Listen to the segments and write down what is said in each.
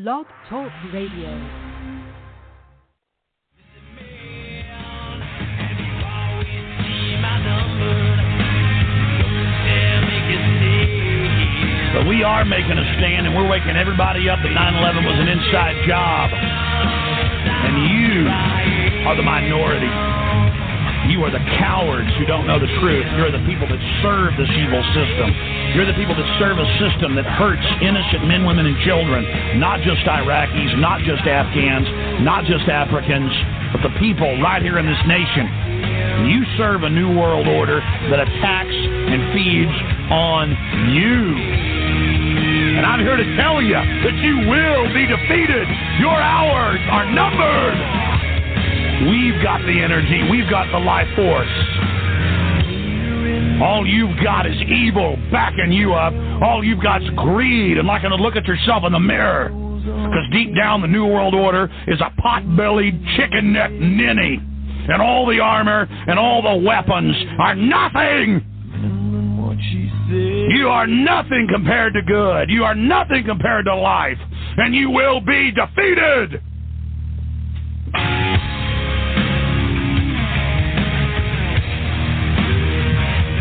Blog Talk Radio. But we are making a stand, and we're waking everybody up that 9/11 was an inside job. And you are the minority. You are the cowards who don't know the truth. You're the people that serve this evil system. You're the people that serve a system that hurts innocent men, women, and children. Not just Iraqis, not just Afghans, not just Africans, but the people right here in this nation. You serve a new world order that attacks and feeds on you. And I'm here to tell you that you will be defeated. Your hours are numbered. We've got the energy. We've got the life force. All you've got is evil backing you up. All you've got is greed and liking to look at yourself in the mirror. Because deep down, the New World Order is a pot-bellied, chicken-necked ninny. And all the armor and all the weapons are nothing. You are nothing compared to good. You are nothing compared to life. And you will be defeated.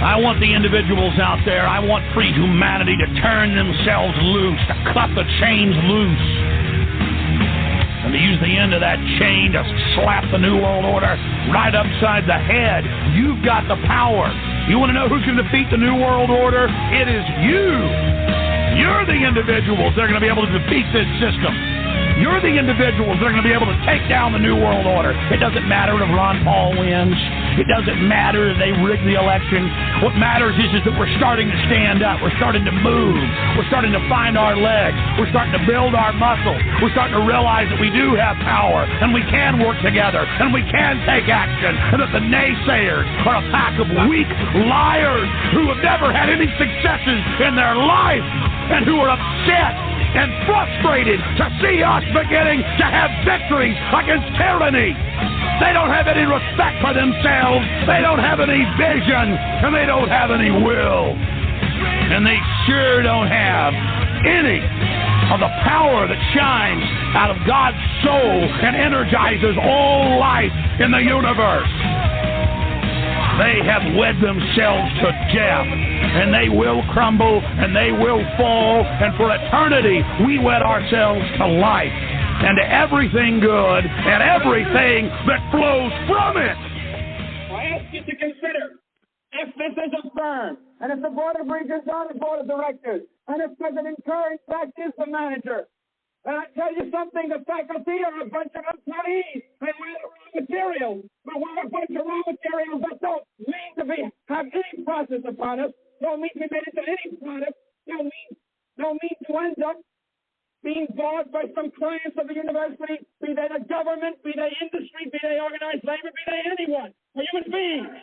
I want the individuals out there, I want free humanity to turn themselves loose, to cut the chains loose, and to use the end of that chain to slap the New World Order right upside the head. You've got the power. You want to know who's going to defeat the New World Order? It is you. You're the individuals that are going to be able to defeat this system. You're the individuals that are going to be able to take down the New World Order. It doesn't matter if Ron Paul wins. It doesn't matter if they rig the election. What matters is that we're starting to stand up. We're starting to move. We're starting to find our legs. We're starting to build our muscle. We're starting to realize that we do have power, and we can work together, and we can take action, and that the naysayers are a pack of weak liars who have never had any successes in their life and who are upset and frustrated to see us beginning to have victories against tyranny. They don't have any respect for themselves. They don't have any vision, and they don't have any will. And they sure don't have any of the power that shines out of God's soul and energizes all life in the universe. They have wed themselves to death, and they will crumble, and they will fall, and for eternity, we wed ourselves to life, and to everything good, and everything that flows from it. I ask you to consider, if this is affirmed, and if the Board of Regents are the Board of Directors, and if President Kerr, in fact, is the manager, and I tell you something, the faculty are a bunch of employees. They wear the raw materials. But we're a bunch of raw materials that don't mean to have any process upon us, don't mean to be made into any product, don't mean to end up being bought by some clients of the university, be they the government, be they industry, be they organized labor, be they anyone. We're human beings.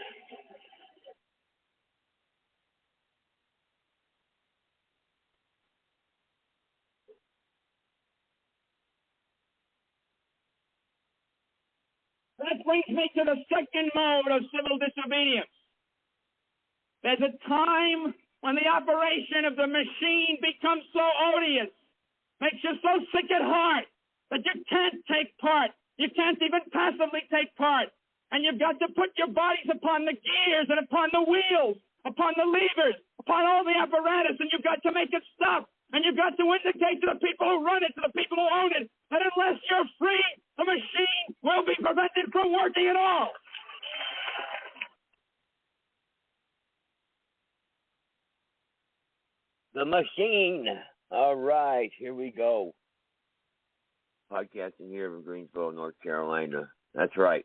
That brings me to the second mode of civil disobedience. There's a time when the operation of the machine becomes so odious, makes you so sick at heart that you can't take part. You can't even passively take part. And you've got to put your bodies upon the gears and upon the wheels, upon the levers, upon all the apparatus, and you've got to make it stop. And you've got to indicate to the people who run it, to the people who own it, that unless you're free, the machine will be prevented from working at all. The machine. All right, here we go. Podcasting here from Greensboro, North Carolina. That's right.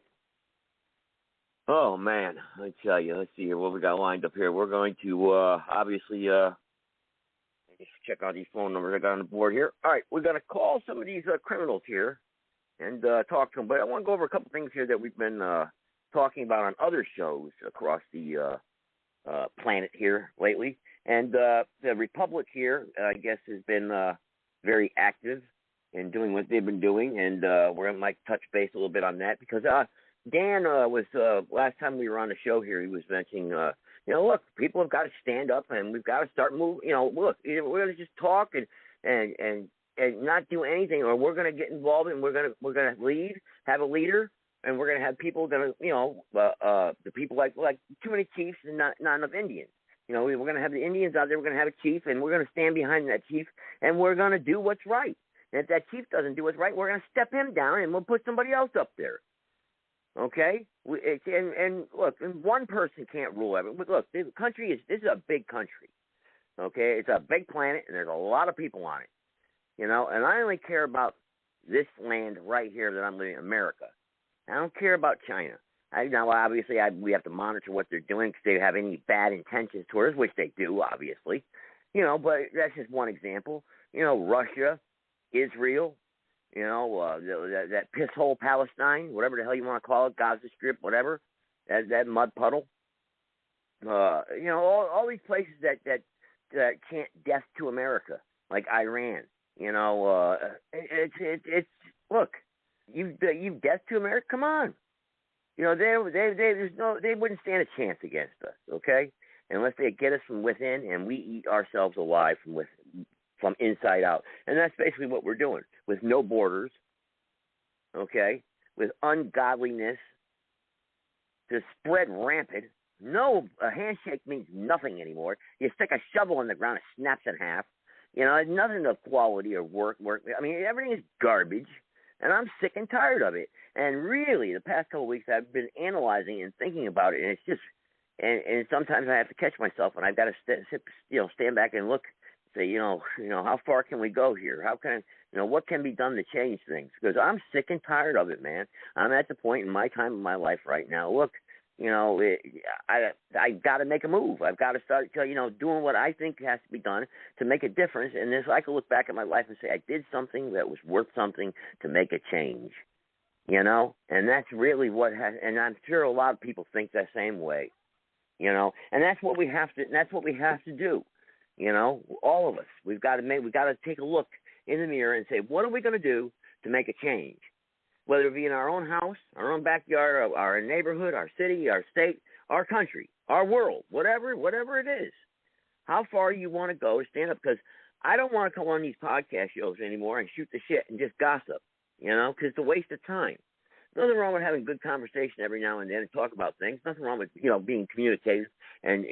Oh, man, I tell you, let's see here what we got lined up here. We're going to obviously just check out these phone numbers I got on the board here. All right, we're going to call some of these criminals here and talk to them. But I want to go over a couple things here that we've been talking about on other shows across the planet here lately. And the Republic here, I guess, has been very active in doing what they've been doing. And we're going to touch base a little bit on that because Dan was, last time we were on the show here, he was mentioning look, people have got to stand up and we've got to start moving. Look, we're going to just talk and and not do anything, or we're going to get involved and we're going to lead, have a leader, and we're going to have people going to, the people like too many chiefs and not enough Indians. We're going to have the Indians out there. We're going to have a chief, and we're going to stand behind that chief, and we're going to do what's right. And if that chief doesn't do what's right, we're going to step him down, and we'll put somebody else up there. Okay? And look, one person can't rule everything. Look, this is a big country. Okay? It's a big planet, and there's a lot of people on it. And I only care about this land right here that I'm living in, America. I don't care about China. Now, obviously, we have to monitor what they're doing because they have any bad intentions towards us, which they do, obviously. But that's just one example. Russia, Israel, that piss hole Palestine, whatever the hell you want to call it, Gaza Strip, whatever, that mud puddle. All these places that chant death to America, like Iran. It's look, you death to America. Come on, they wouldn't stand a chance against us. Okay, unless they get us from within and we eat ourselves alive from inside out, and that's basically what we're doing with no borders. Okay, with ungodliness to spread rampant. No, a handshake means nothing anymore. You stick a shovel in the ground, it snaps in half. Nothing of quality or work. I mean, everything is garbage, and I'm sick and tired of it. And really, the past couple of weeks, I've been analyzing and thinking about it, and it's just, and sometimes I have to catch myself, and I've got to stand back and look, say, how far can we go here? How can, what can be done to change things? Because I'm sick and tired of it, man. I'm at the point in my time of my life right now. Look. I got to make a move. I've got to start, doing what I think has to be done to make a difference. And this, I can look back at my life and say I did something that was worth something to make a change. And that's really what has. And I'm sure a lot of people think the same way. And that's what we have to. That's what we have to do. All of us. We've got to take a look in the mirror and say, what are we going to do to make a change? Whether it be in our own house, our own backyard, our neighborhood, our city, our state, our country, our world, whatever it is. How far you want to go to stand up? Because I don't want to come on these podcast shows anymore and shoot the shit and just gossip, because it's a waste of time. Nothing wrong with having good conversation every now and then and talk about things. Nothing wrong with, being communicative and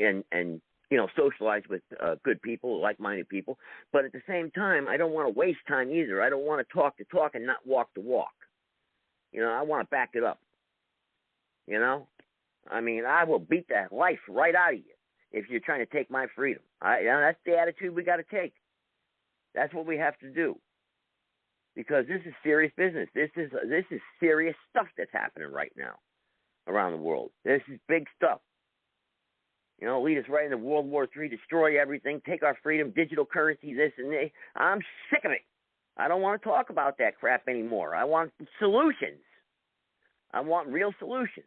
socialize with good people, like-minded people. But at the same time, I don't want to waste time either. I don't want to talk and not walk the walk. I want to back it up. I mean, I will beat the life right out of you if you're trying to take my freedom. That's the attitude we got to take. That's what we have to do. Because this is serious business. This is serious stuff that's happening right now around the world. This is big stuff. Lead us right into World War III, destroy everything, take our freedom, digital currency, this and that. I'm sick of it. I don't want to talk about that crap anymore. I want solutions. I want real solutions.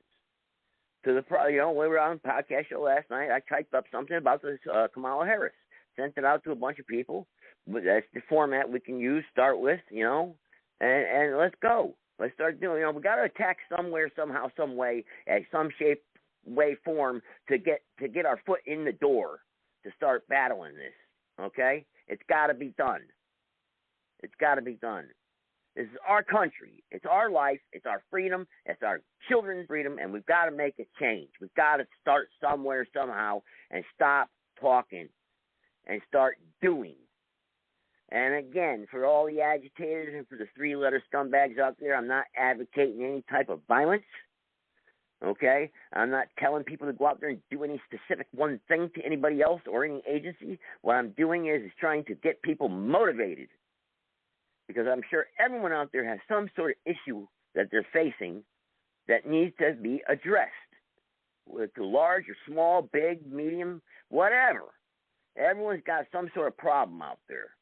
We were on a podcast show last night. I typed up something about this Kamala Harris. Sent it out to a bunch of people. That's the format we can use, start with, and let's go. Let's start doing, we got to attack somewhere, somehow, some way, at some shape, way, form to get our foot in the door to start battling this, okay? It's got to be done. It's got to be done. This is our country. It's our life. It's our freedom. It's our children's freedom, and we've got to make a change. We've got to start somewhere, somehow, and stop talking and start doing. And again, for all the agitators and for the three-letter scumbags out there, I'm not advocating any type of violence, okay? I'm not telling people to go out there and do any specific one thing to anybody else or any agency. What I'm doing is trying to get people motivated. Because I'm sure everyone out there has some sort of issue that they're facing that needs to be addressed. With large or small, big, medium, whatever. Everyone's got some sort of problem out there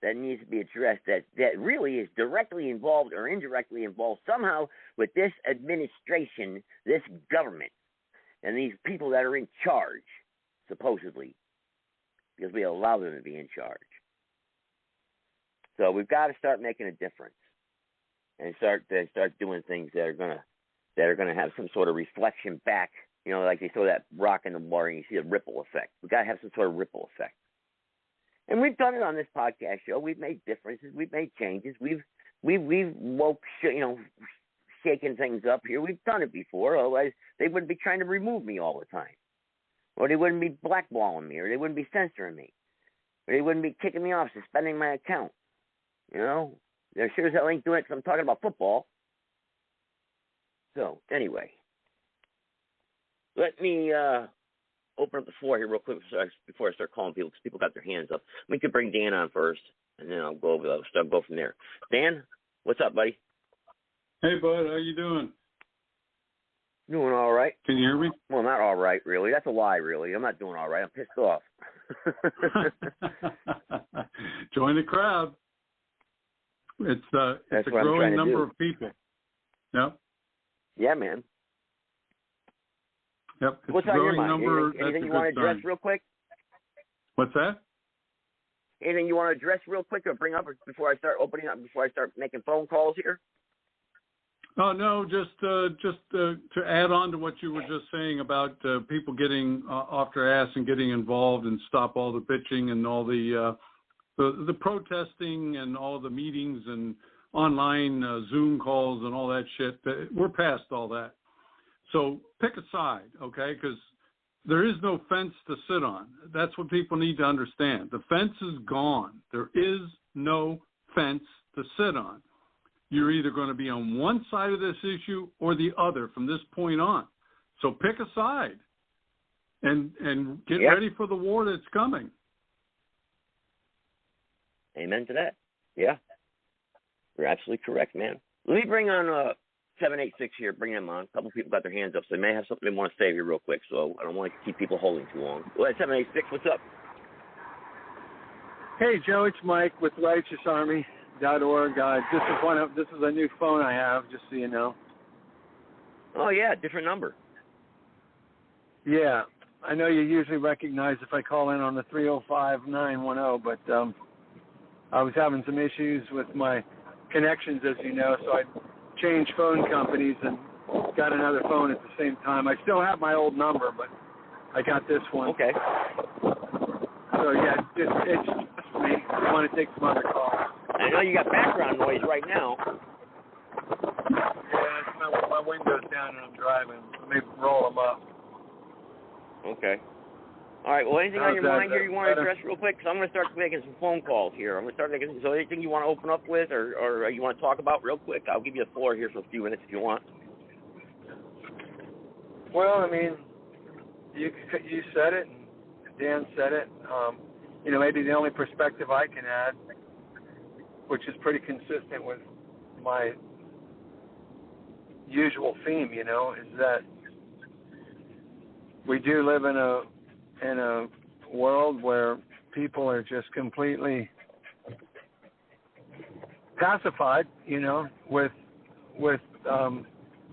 that needs to be addressed that really is directly involved or indirectly involved somehow with this administration, this government, and these people that are in charge, supposedly, because we allow them to be in charge. So we've got to start making a difference and start doing things that are gonna have some sort of reflection back. Like they throw that rock in the water and you see a ripple effect. We've got to have some sort of ripple effect. And we've done it on this podcast show. We've made differences. We've made changes. We've woke, shaken things up here. We've done it before. Otherwise, they wouldn't be trying to remove me all the time, or they wouldn't be blackballing me, or they wouldn't be censoring me, or they wouldn't be kicking me off, suspending my account. You know, they're sure as hell ain't doing it because I'm talking about football. So anyway, let me open up the floor here real quick before I start calling people, because people got their hands up. We could bring Dan on first, and then I'll go from there. Dan, what's up, buddy? Hey, bud, how you doing? Doing all right. Can you hear me? Well, not all right, really. That's a lie, really. I'm not doing all right. I'm pissed off. Join the crowd. It's a growing number of people. Yep. Yeah, man. Yep. It's what's a on your growing mind? number. Anything you want to address real quick? What's that? Anything you want to address real quick or bring up before I start making phone calls here? Oh, no, just to add on to what you were just saying about people getting off their ass and getting involved and stop all the bitching and all the protesting and all the meetings and online Zoom calls and all that shit. We're past all that. So pick a side, okay? Because there is no fence to sit on. That's what people need to understand. The fence is gone. There is no fence to sit on. You're either going to be on one side of this issue or the other from this point on. So pick a side and get ready for the war that's coming. Amen to that. Yeah. You're absolutely correct, man. Let me bring on 786 here. Bring them on. A couple people got their hands up, so they may have something they want to say here real quick, so I don't want to keep people holding too long. Go ahead, 786. What's up? Hey, Joe. It's Mike with RighteousArmy.org. This is a new phone I have, just so you know. Oh, yeah, different number. Yeah. I know you usually recognize if I call in on the 305-910, but I was having some issues with my connections, as you know, so I changed phone companies and got another phone at the same time. I still have my old number, but I got this one. Okay. So, yeah, it's just me. I want to take some other calls. I know you got background noise right now. Yeah, my window's down and I'm driving. Let me roll them up. Okay. All right, well, anything on your mind here you want to address real quick? Because I'm going to start making some phone calls here. So anything you want to open up with or you want to talk about real quick? I'll give you the floor here for a few minutes if you want. Well, I mean, you said it, and Dan said it. Maybe the only perspective I can add, which is pretty consistent with my usual theme, is that we do live in a world where people are just completely pacified, with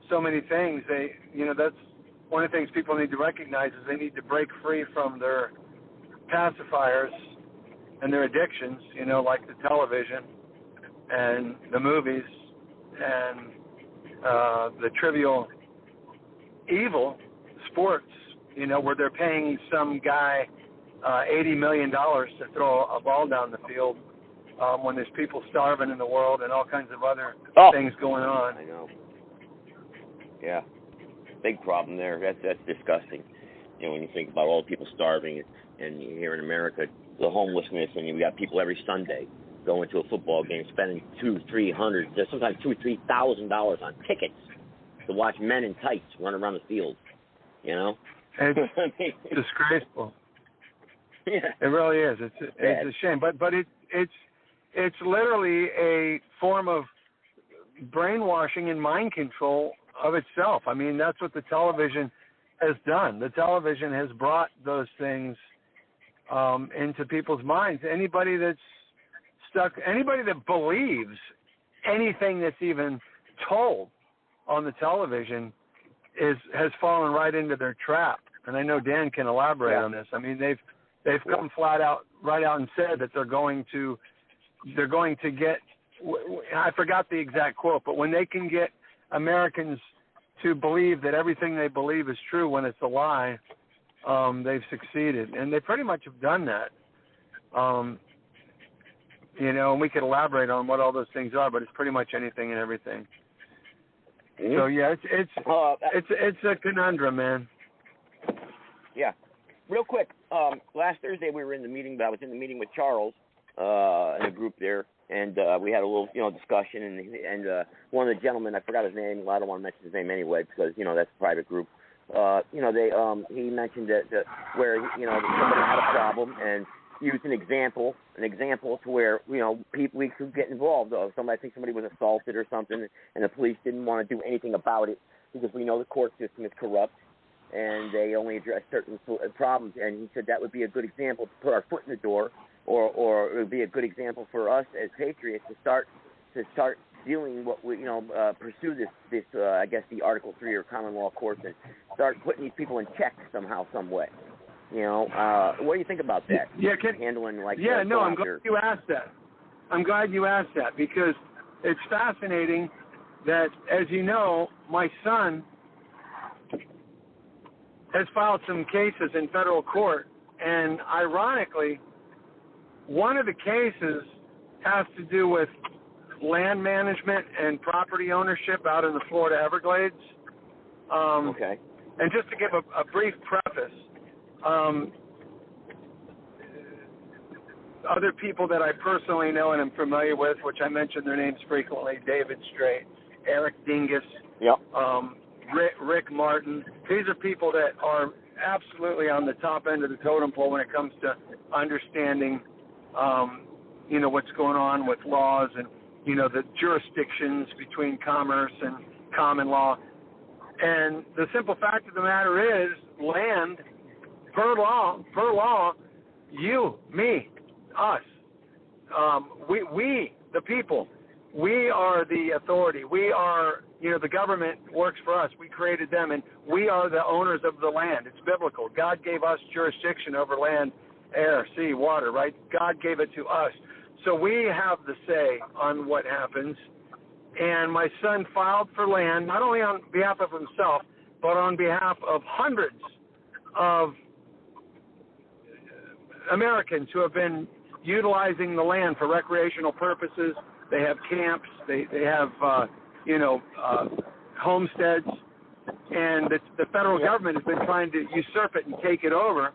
so many things. That's one of the things people need to recognize is they need to break free from their pacifiers and their addictions, like the television and the movies and the trivial evil sports, where they're paying some guy $80 million to throw a ball down the field when there's people starving in the world and all kinds of other things going on. I know. Yeah. Big problem there. That's disgusting. When you think about all the people starving and here in America, the homelessness, and we got people every Sunday going to a football game spending $200-300, sometimes $2,000-3,000 on tickets to watch men in tights run around the field. It's disgraceful. Yeah. It really is. It's a shame, but it's literally a form of brainwashing and mind control of itself. I mean, that's what the television has done. The television has brought those things into people's minds. Anybody that believes anything that's even told on the television has fallen right into their trap. And I know Dan can elaborate on this. I mean, they've come right out and said that they're going to get, I forgot the exact quote, but when they can get Americans to believe that everything they believe is true when it's a lie, they've succeeded. And they pretty much have done that. You know, and we could elaborate on what all those things are, but it's pretty much anything and everything. Mm-hmm. So yeah, it's a conundrum, man. Yeah. Real quick, last Thursday we were in the meeting. I was in the meeting with Charles and a group there, and we had a little, discussion. And one of the gentlemen, I forgot his name. Well, I don't want to mention his name anyway because that's a private group. He mentioned that where somebody had a problem and used an example to where people we could get involved. I think somebody was assaulted or something, and the police didn't want to do anything about it because we know the court system is corrupt. And they only address certain problems. And he said that would be a good example to put our foot in the door, or it would be a good example for us as patriots to start doing what we, pursue this I guess the Article 3 or common law courts and start putting these people in check somehow, some way. What do you think about that? Yeah, handling like I'm glad you asked that. I'm glad you asked that because it's fascinating that, as you know, my son has filed some cases in federal court, and ironically, one of the cases has to do with land management and property ownership out in the Florida Everglades. Okay. And just to give a brief preface, other people that I personally know and am familiar with, which I mention their names frequently, David Strait, Eric Dingus, yep. Rick Martin. These are people that are absolutely on the top end of the totem pole when it comes to understanding, what's going on with laws and, the jurisdictions between commerce and common law. And the simple fact of the matter is, land, per law, you, me, us, we, the people, we are the authority. We are, the government works for us. We created them, and we are the owners of the land. It's biblical. God gave us jurisdiction over land, air, sea, water, right? God gave it to us. So we have the say on what happens. And my son filed for land, not only on behalf of himself, but on behalf of hundreds of Americans who have been utilizing the land for recreational purposes. They have camps, they have, homesteads, and the federal government has been trying to usurp it and take it over.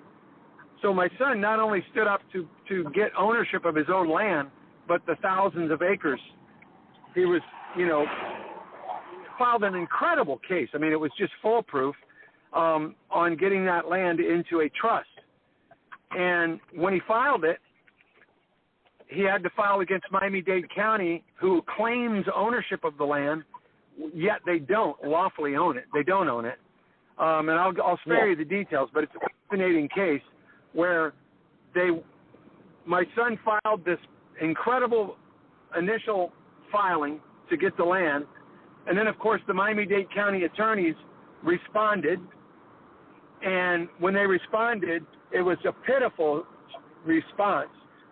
So my son not only stood up to get ownership of his own land, but the thousands of acres. He was, filed an incredible case. I mean, it was just foolproof on getting that land into a trust. And when he filed it, he had to file against Miami-Dade County, who claims ownership of the land, yet they don't lawfully own it. They don't own it. And I'll spare you the details, but it's a fascinating case where my son filed this incredible initial filing to get the land, and then, of course, the Miami-Dade County attorneys responded, and when they responded, it was a pitiful response.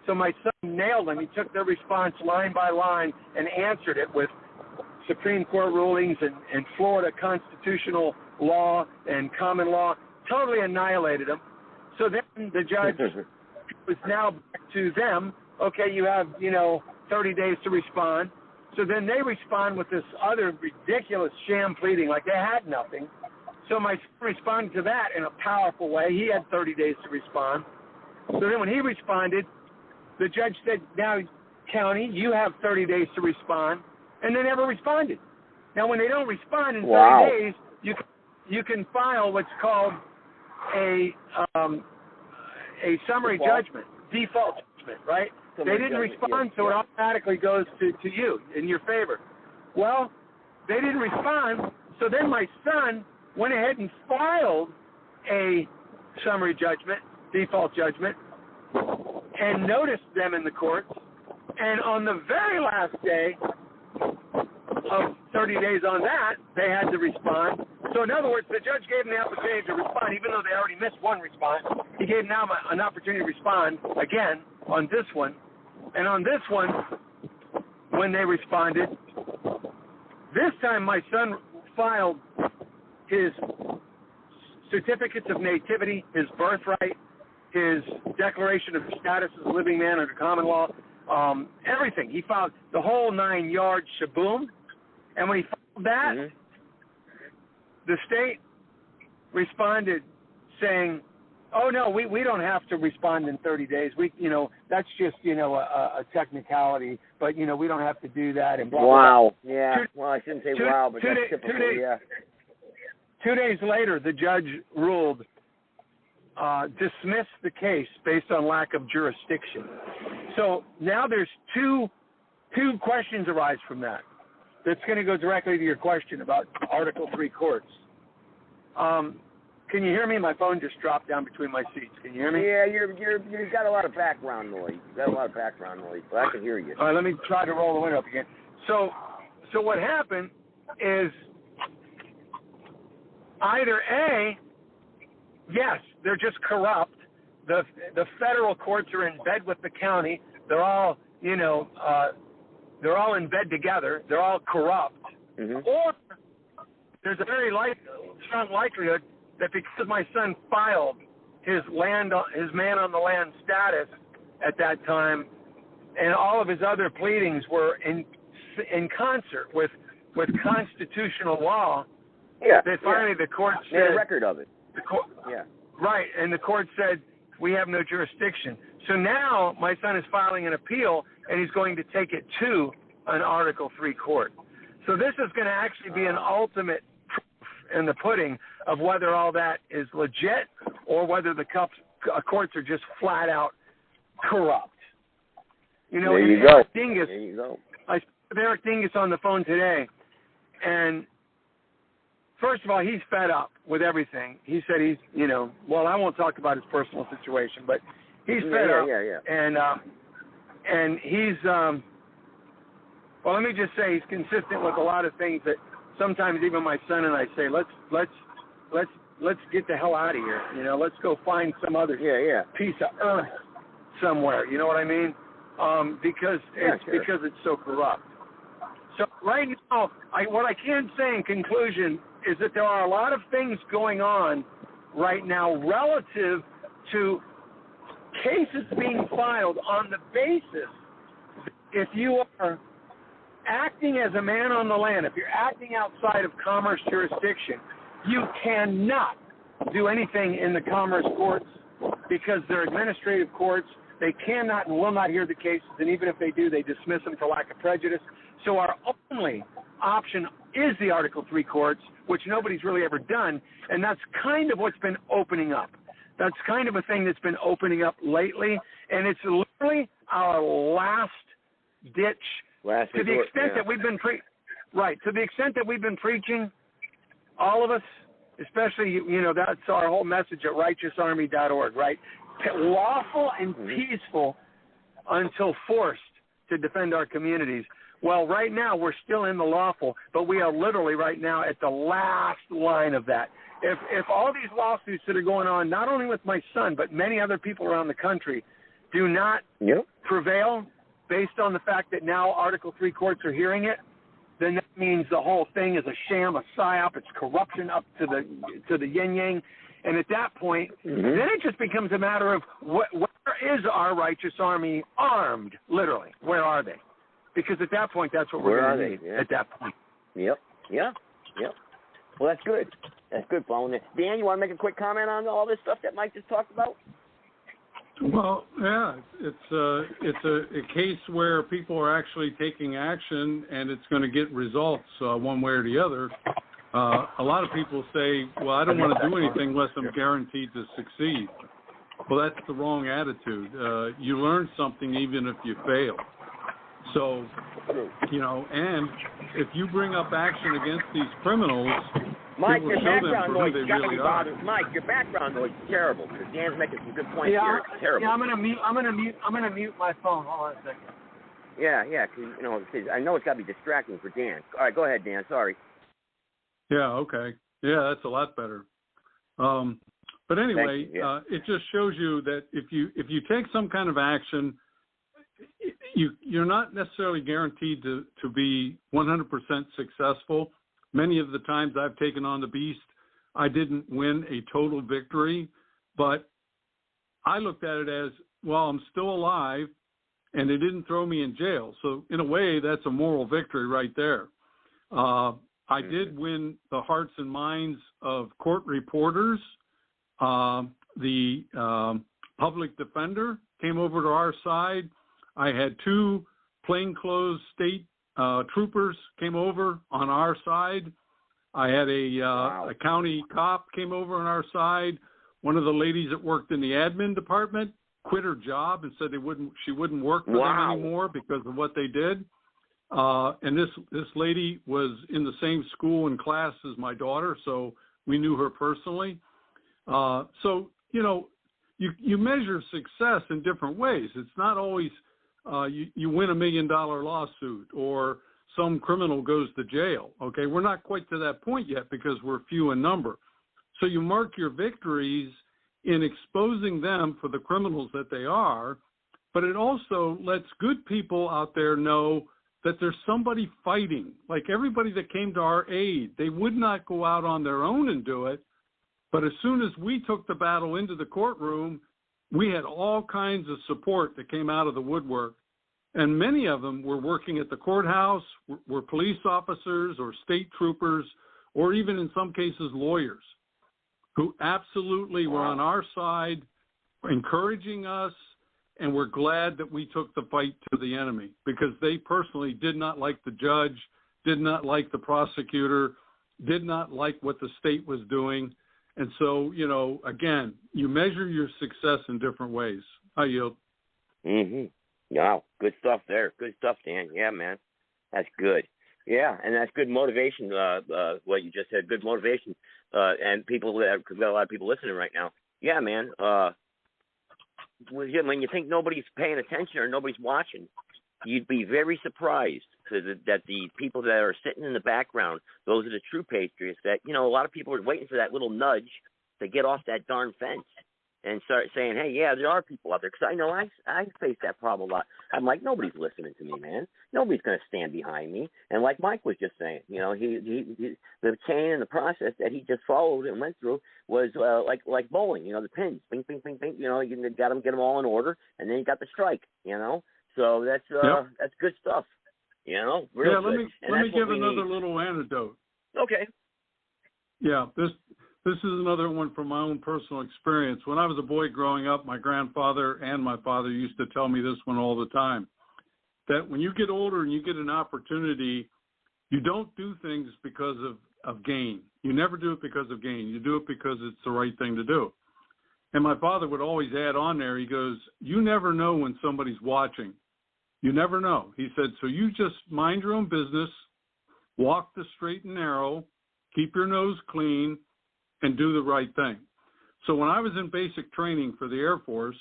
So my son nailed them. He took their response line by line and answered it with Supreme Court rulings and Florida constitutional law and common law, totally annihilated them. So then the judge was now to them, okay, you have, 30 days to respond. So then they respond with this other ridiculous sham pleading, like they had nothing. So my son responded to that in a powerful way. He had 30 days to respond. So then when he responded, the judge said, now, county, you have 30 days to respond, and they never responded. Now, when they don't respond in 30 days, you can file what's called a summary judgment, default judgment, right? They didn't respond, so it automatically goes to you in your favor. Well, they didn't respond, so then my son went ahead and filed a summary judgment, default judgment, and noticed them in the courts. And on the very last day of 30 days on that, they had to respond. So in other words, the judge gave them the opportunity to respond, even though they already missed one response. He gave them an opportunity to respond again on this one. And on this one, when they responded, this time my son filed his certificates of nativity, his birthright, his declaration of status as a living man under common law, everything. He filed the whole 9-yard shaboom. And when he filed that, the state responded saying, "Oh no, we don't have to respond in 30 days. That's just a technicality, but we don't have to do that." And blah, blah, blah. Yeah. Well, I shouldn't say wow, but that's typical. Yeah. 2 days later, the judge ruled dismissed the case based on lack of jurisdiction. So now there's two questions arise from that. That's going to go directly to your question about Article 3 courts. Can you hear me? My phone just dropped down between my seats. Can you hear me? Yeah, you've got a lot of background noise. But I can hear you. All right, let me try to roll the window up again. So what happened is either A, yes, they're just corrupt. The federal courts are in bed with the county. They're all they're all in bed together. They're all corrupt. Or there's a very strong likelihood that because my son filed his man on the land status at that time, and all of his other pleadings were in concert with constitutional law, that finally the court said, made a record of it. Right, and the court said we have no jurisdiction. So now my son is filing an appeal, and he's going to take it to an Article 3 court. So this is going to actually be an ultimate proof in the pudding of whether all that is legit or whether the courts are just flat out corrupt. There you go. I spoke with Eric Dingus on the phone today, and first of all, he's fed up with everything. He said I won't talk about his personal situation, but he's fed up. And he's, let me just say he's consistent with a lot of things that sometimes even my son and I say, let's get the hell out of here. Let's go find some other piece of earth somewhere. You know what I mean? Because it's so corrupt. So right now, what I can say in conclusion is that there are a lot of things going on right now relative to cases being filed on the basis if you are acting as a man on the land, if you're acting outside of commerce jurisdiction, you cannot do anything in the commerce courts because they're administrative courts. They cannot and will not hear the cases, and even if they do, they dismiss them for lack of prejudice. So our only option is the Article 3 courts, which nobody's really ever done, and that's kind of what's been opening up. That's kind of a thing that's been opening up lately, and it's literally our last ditch. To the extent that we've been preaching, all of us, especially, that's our whole message at righteousarmy.org, right? Lawful and peaceful until forced to defend our communities. Well, right now we're still in the lawful, but we are literally right now at the last line of that. If all these lawsuits that are going on, not only with my son, but many other people around the country, do not prevail based on the fact that now Article 3 courts are hearing it, then that means the whole thing is a sham, a psyop, it's corruption up to the yin-yang. And at that point, then it just becomes a matter of where is our righteous army armed, literally? Where are they? Because at that point, that's what we're going to need at that point. Yep. Well, that's good. That's good, Paul. Dan, you want to make a quick comment on all this stuff that Mike just talked about? Well, yeah, it's a case where people are actually taking action, and it's going to get results one way or the other. A lot of people say, well, I don't want to do anything unless I'm guaranteed to succeed. Well, that's the wrong attitude. You learn something even if you fail. So, and if you bring up action against these criminals, Mike, your background noise really are. Mike, your background noise is terrible because Dan's making some good points here. It's terrible. Yeah, I'm gonna mute my phone. Hold on a second. Yeah, because I know it's got to be distracting for Dan. All right, go ahead, Dan. Sorry. Yeah. Okay. Yeah, that's a lot better. But anyway, it just shows you that if you take some kind of action, you're not necessarily guaranteed to be 100% successful. Many of the times I've taken on the beast, I didn't win a total victory, but I looked at it as, well, I'm still alive, and they didn't throw me in jail. So in a way, that's a moral victory right there. I did win the hearts and minds of court reporters. The public defender came over to our side. I had 2 plainclothes state troopers came over on our side. I had a county cop came over on our side. One of the ladies that worked in the admin department quit her job and said she wouldn't work for them anymore because of what they did. And this lady was in the same school and class as my daughter, so we knew her personally. So, you measure success in different ways. It's not always you win $1 million lawsuit or some criminal goes to jail. Okay, we're not quite to that point yet because we're few in number. So you mark your victories in exposing them for the criminals that they are, but it also lets good people out there know that there's somebody fighting. Like everybody that came to our aid, they would not go out on their own and do it. But as soon as we took the battle into the courtroom, we had all kinds of support that came out of the woodwork. And many of them were working at the courthouse, were police officers or state troopers, or even in some cases lawyers, who absolutely were on our side, encouraging us, and we're glad that we took the fight to the enemy because they personally did not like the judge, did not like the prosecutor, did not like what the state was doing. And so, again, you measure your success in different ways. I yield. Wow, good stuff there. Good stuff, Dan. Yeah, man. That's good. Yeah, and that's good motivation, what you just said, good motivation. And people, because we've got a lot of people listening right now. Yeah, man. When you think nobody's paying attention or nobody's watching, you'd be very surprised that the people that are sitting in the background, those are the true patriots that, a lot of people are waiting for that little nudge to get off that darn fence and start saying, hey, yeah, there are people out there. Because I know I face that problem a lot. I'm like, nobody's listening to me, man. Nobody's going to stand behind me. And like Mike was just saying, he the chain and the process that he just followed and went through was like bowling, the pins, bing, bing, bing, bing. You got them, get them all in order, and then you got the strike, So that's good stuff, Real good. Let me give another little anecdote. Okay. Yeah, this is another one from my own personal experience. When I was a boy growing up, my grandfather and my father used to tell me this one all the time, that when you get older and you get an opportunity, you don't do things because of gain. You never do it because of gain. You do it because it's the right thing to do. And my father would always add on there, he goes, you never know when somebody's watching. You never know. He said, so you just mind your own business, walk the straight and narrow, keep your nose clean, and do the right thing. So when I was in basic training for the Air Force,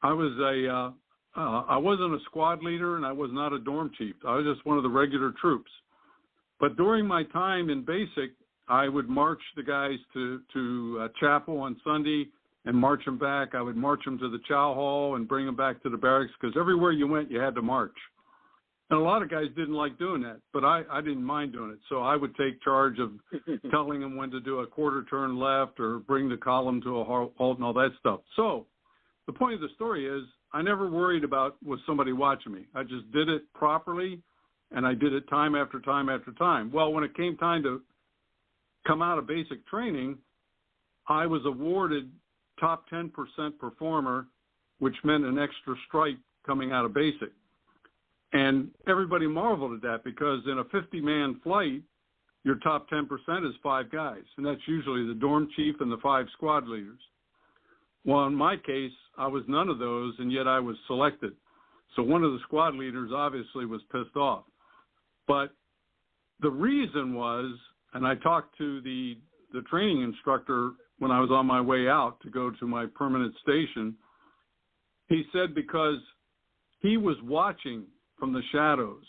I wasn't a squad leader and I was not a dorm chief. I was just one of the regular troops. But during my time in basic, I would march the guys to chapel on Sunday and march them back. I would march them to the chow hall and bring them back to the barracks because everywhere you went, you had to march. And a lot of guys didn't like doing that, but I didn't mind doing it. So I would take charge of telling them when to do a quarter turn left or bring the column to a halt and all that stuff. So the point of the story is I never worried about was somebody watching me. I just did it properly, and I did it time after time after time. Well, when it came time to come out of basic training, I was awarded top 10% performer, which meant an extra stripe coming out of basic. And everybody marveled at that because in a 50-man flight, your top 10% is 5 guys, and that's usually the dorm chief and the 5 squad leaders. Well, in my case, I was none of those, and yet I was selected. So one of the squad leaders obviously was pissed off. But the reason was, and I talked to the training instructor when I was on my way out to go to my permanent station, he said because he was watching from the shadows.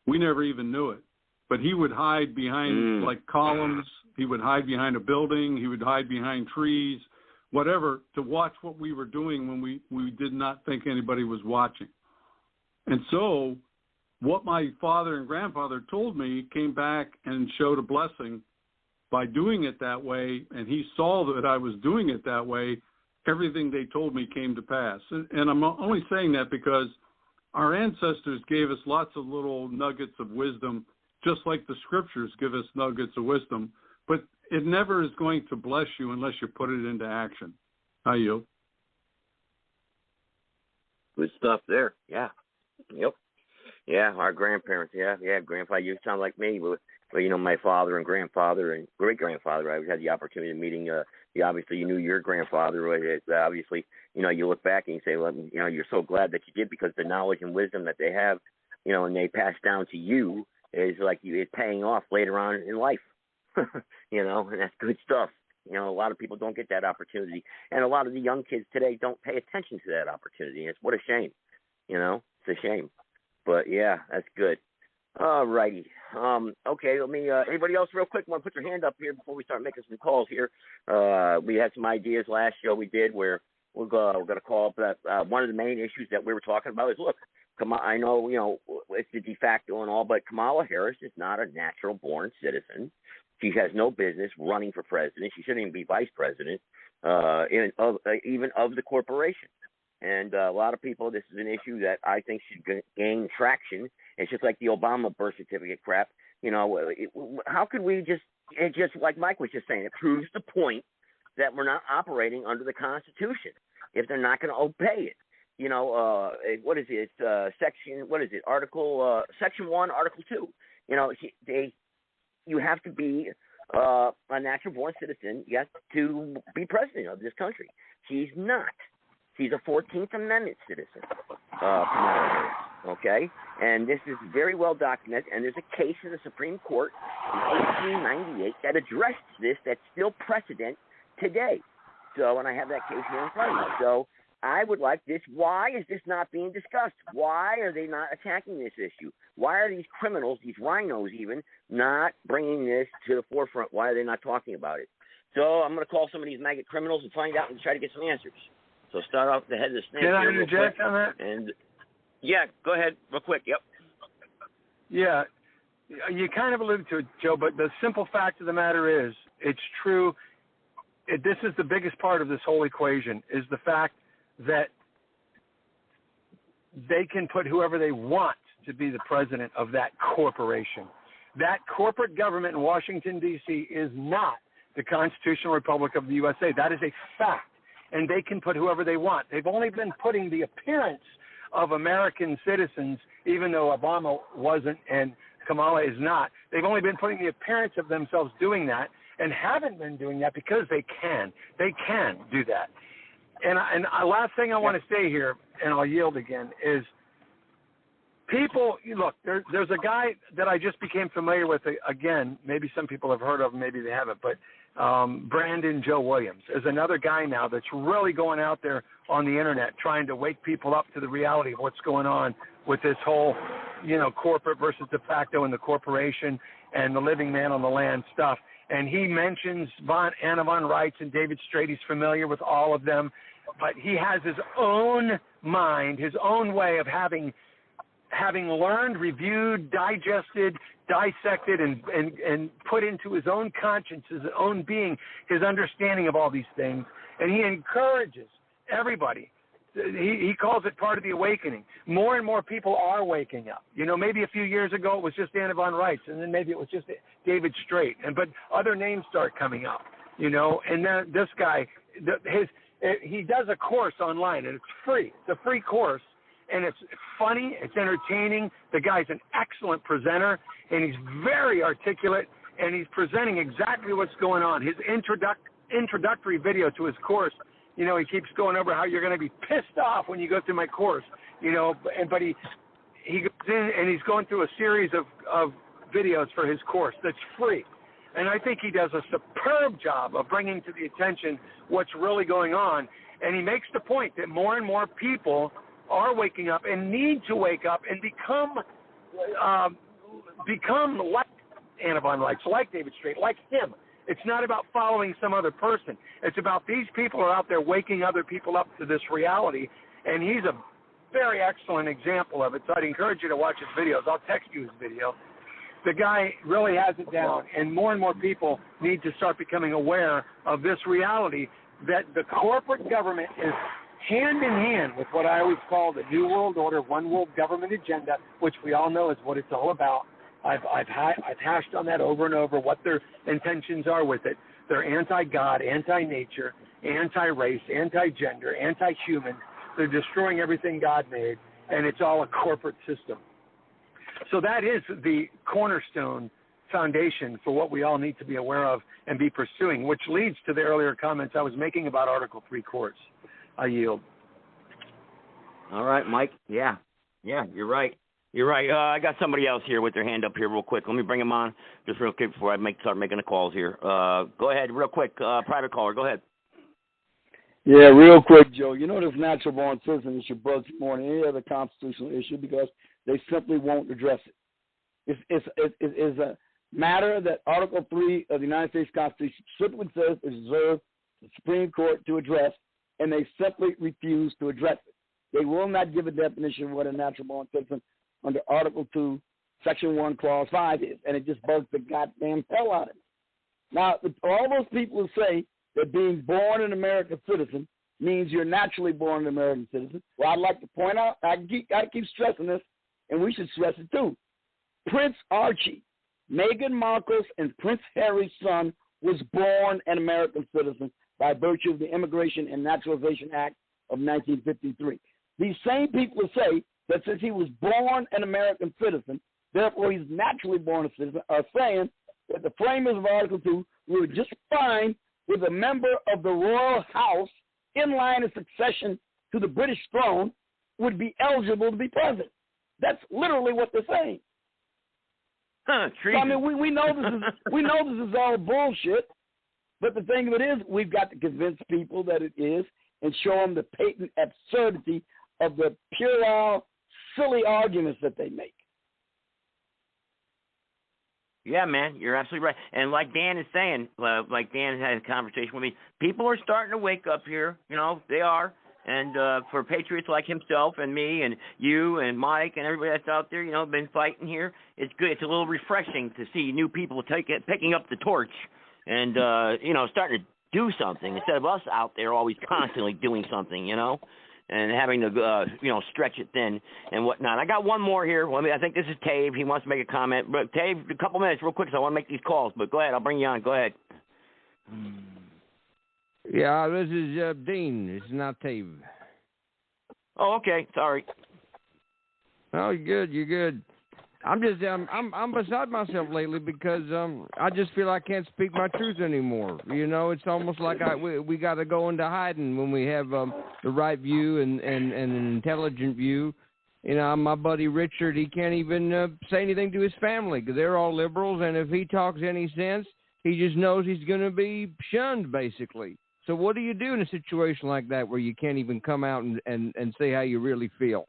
We never even knew it. But he would hide behind like columns. He would hide behind a building. He would hide behind trees, whatever, to watch what we were doing when we did not think anybody was watching. And so what my father and grandfather told me came back and showed a blessing by doing it that way. And he saw that I was doing it that way. everything they told me came to pass. And I'm only saying that because our ancestors gave us lots of little nuggets of wisdom, just like the scriptures give us nuggets of wisdom. But it never is going to bless you unless you put it into action. I yield. Good stuff there. Yeah. Yep. Yeah, our grandparents. Yeah, grandpa. You sound like me. Well, my father and grandfather and great-grandfather, I had the opportunity of meeting, obviously you knew your grandfather. Obviously, you look back and you say, well, you're so glad that you did, because the knowledge and wisdom that they have, and they pass down to you is like it's paying off later on in life. And that's good stuff. A lot of people don't get that opportunity. And a lot of the young kids today don't pay attention to that opportunity. It's what a shame. It's a shame. But, yeah, that's good. All righty. Okay, let me, anybody else real quick want to put your hand up here before we start making some calls here? We had some ideas last show we did where we're going to call up that one of the main issues that we were talking about is, look, I know, it's the de facto and all, but Kamala Harris is not a natural-born citizen. She has no business running for president. She shouldn't even be vice president, even of the corporation. And a lot of people, this is an issue that I think should gain traction. It's just like the Obama birth certificate crap. How could we just like Mike was just saying, it proves the point that we're not operating under the Constitution if they're not going to obey it. What is it? Section 1, Article 2. You have to be a natural-born citizen, yes, to be president of this country. She's not. She's a 14th Amendment citizen, okay? And this is very well documented, and there's a case in the Supreme Court in 1898 that addressed this that's still precedent today. So, and I have that case here in front of me. So I would like this. Why is this not being discussed? Why are they not attacking this issue? Why are these criminals, these rhinos even, not bringing this to the forefront? Why are they not talking about it? So I'm going to call some of these maggot criminals and find out and try to get some answers. So start off the head of the snake. Can I interject on that? And yeah, go ahead, real quick. Yep. Yeah, you kind of alluded to it, Joe, but the simple fact of the matter is, it's true. This is the biggest part of this whole equation, is the fact that they can put whoever they want to be the president of that corporation. That corporate government in Washington, D.C. is not the Constitutional Republic of the USA. That is a fact. And they can put whoever they want. They've only been putting the appearance of American citizens, even though Obama wasn't and Kamala is not. They've only been putting the appearance of themselves doing that, and haven't been doing that because they can. They can do that. And last thing I want to say here, and I'll yield again, is people, look, there's a guy that I just became familiar with, again, maybe some people have heard of him, maybe they haven't, but Brandon Joe Williams is another guy now that's really going out there on the internet trying to wake people up to the reality of what's going on with this whole, corporate versus de facto and the corporation and the living man on the land stuff. And he mentions Anna von Reitz and David Straight. He's familiar with all of them, but he has his own mind, his own way of having learned, reviewed, digested, dissected, and put into his own conscience, his own being, his understanding of all these things. And he encourages everybody. He calls it part of the awakening. More and more people are waking up. Maybe a few years ago it was just Anna von Reitz, and then maybe it was just David Straight. But other names start coming up, And then this guy, he does a course online, and it's free. It's a free course. And it's funny, it's entertaining. The guy's an excellent presenter, and he's very articulate, and he's presenting exactly what's going on. His introductory video to his course, he keeps going over how you're going to be pissed off when you go through my course, but he goes in and he's going through a series of videos for his course that's free. And I think he does a superb job of bringing to the attention what's really going on. And he makes the point that more and more people are waking up and need to wake up and become like Anna von Reitz, like David Straight, like him. It's not about following some other person. It's about these people are out there waking other people up to this reality, and he's a very excellent example of it. So I'd encourage you to watch his videos. I'll text you his video. The guy really has it down, and more people need to start becoming aware of this reality that the corporate government is hand in hand with what I always call the New World Order, One World Government agenda, which we all know is what it's all about. I've hashed on that over and over what their intentions are with it. They're anti-God, anti-nature, anti-race, anti-gender, anti-human. They're destroying everything God made, and it's all a corporate system. So that is the cornerstone foundation for what we all need to be aware of and be pursuing, which leads to the earlier comments I was making about Article 3 courts. I yield. All right, Mike. Yeah, you're right. You're right. I got somebody else here with their hand up here real quick. Let me bring them on just real quick before I start making the calls here. Go ahead real quick. Private caller, go ahead. Yeah, real quick, Joe. You know this natural-born citizen issue bugs more than any other constitutional issue because they simply won't address it. It's a matter that Article 3 of the United States Constitution simply says is reserved for the Supreme Court to address, and they simply refuse to address it. They will not give a definition of what a natural-born citizen under Article 2, Section 1, Clause 5 is, and it just bugs the goddamn hell out of me. Now, all those people who say that being born an American citizen means you're naturally born an American citizen, well, I'd like to point out, I keep stressing this, and we should stress it too. Prince Archie, Meghan Markle's and Prince Harry's son, was born an American citizen by virtue of the Immigration and Naturalization Act of 1953. These same people say that since he was born an American citizen, therefore he's naturally born a citizen, are saying that the framers of Article 2 were just fine with a member of the royal house in line of succession to the British throne would be eligible to be president. That's literally what they're saying. So, I mean, we know this is all bullshit, but the thing of it is we've got to convince people that it is and show them the patent absurdity of the puerile, silly arguments that they make. Yeah, man, you're absolutely right. And like Dan is saying, like Dan had a conversation with me, people are starting to wake up here. You know, they are. And for patriots like himself and me and you and Mike and everybody that's out there, you know, been fighting here, it's good. It's a little refreshing to see new people picking up the torch and, you know, starting to do something instead of us out there always constantly doing something, you know, and having to, you know, stretch it thin and whatnot. I got one more here. I think this is Tave. He wants to make a comment. But, Tave, a couple minutes real quick because I want to make these calls. But go ahead. I'll bring you on. Go ahead. Yeah, this is Dean. It's not Tave. Oh, okay. Sorry. Oh, you're good. You're good. I'm just I'm beside myself lately because I just feel I can't speak my truth anymore. You know, it's almost like we got to go into hiding when we have the right view and an intelligent view. You know, my buddy Richard, he can't even say anything to his family because they're all liberals, and if he talks any sense, he just knows he's going to be shunned, basically. So what do you do in a situation like that where you can't even come out and say how you really feel?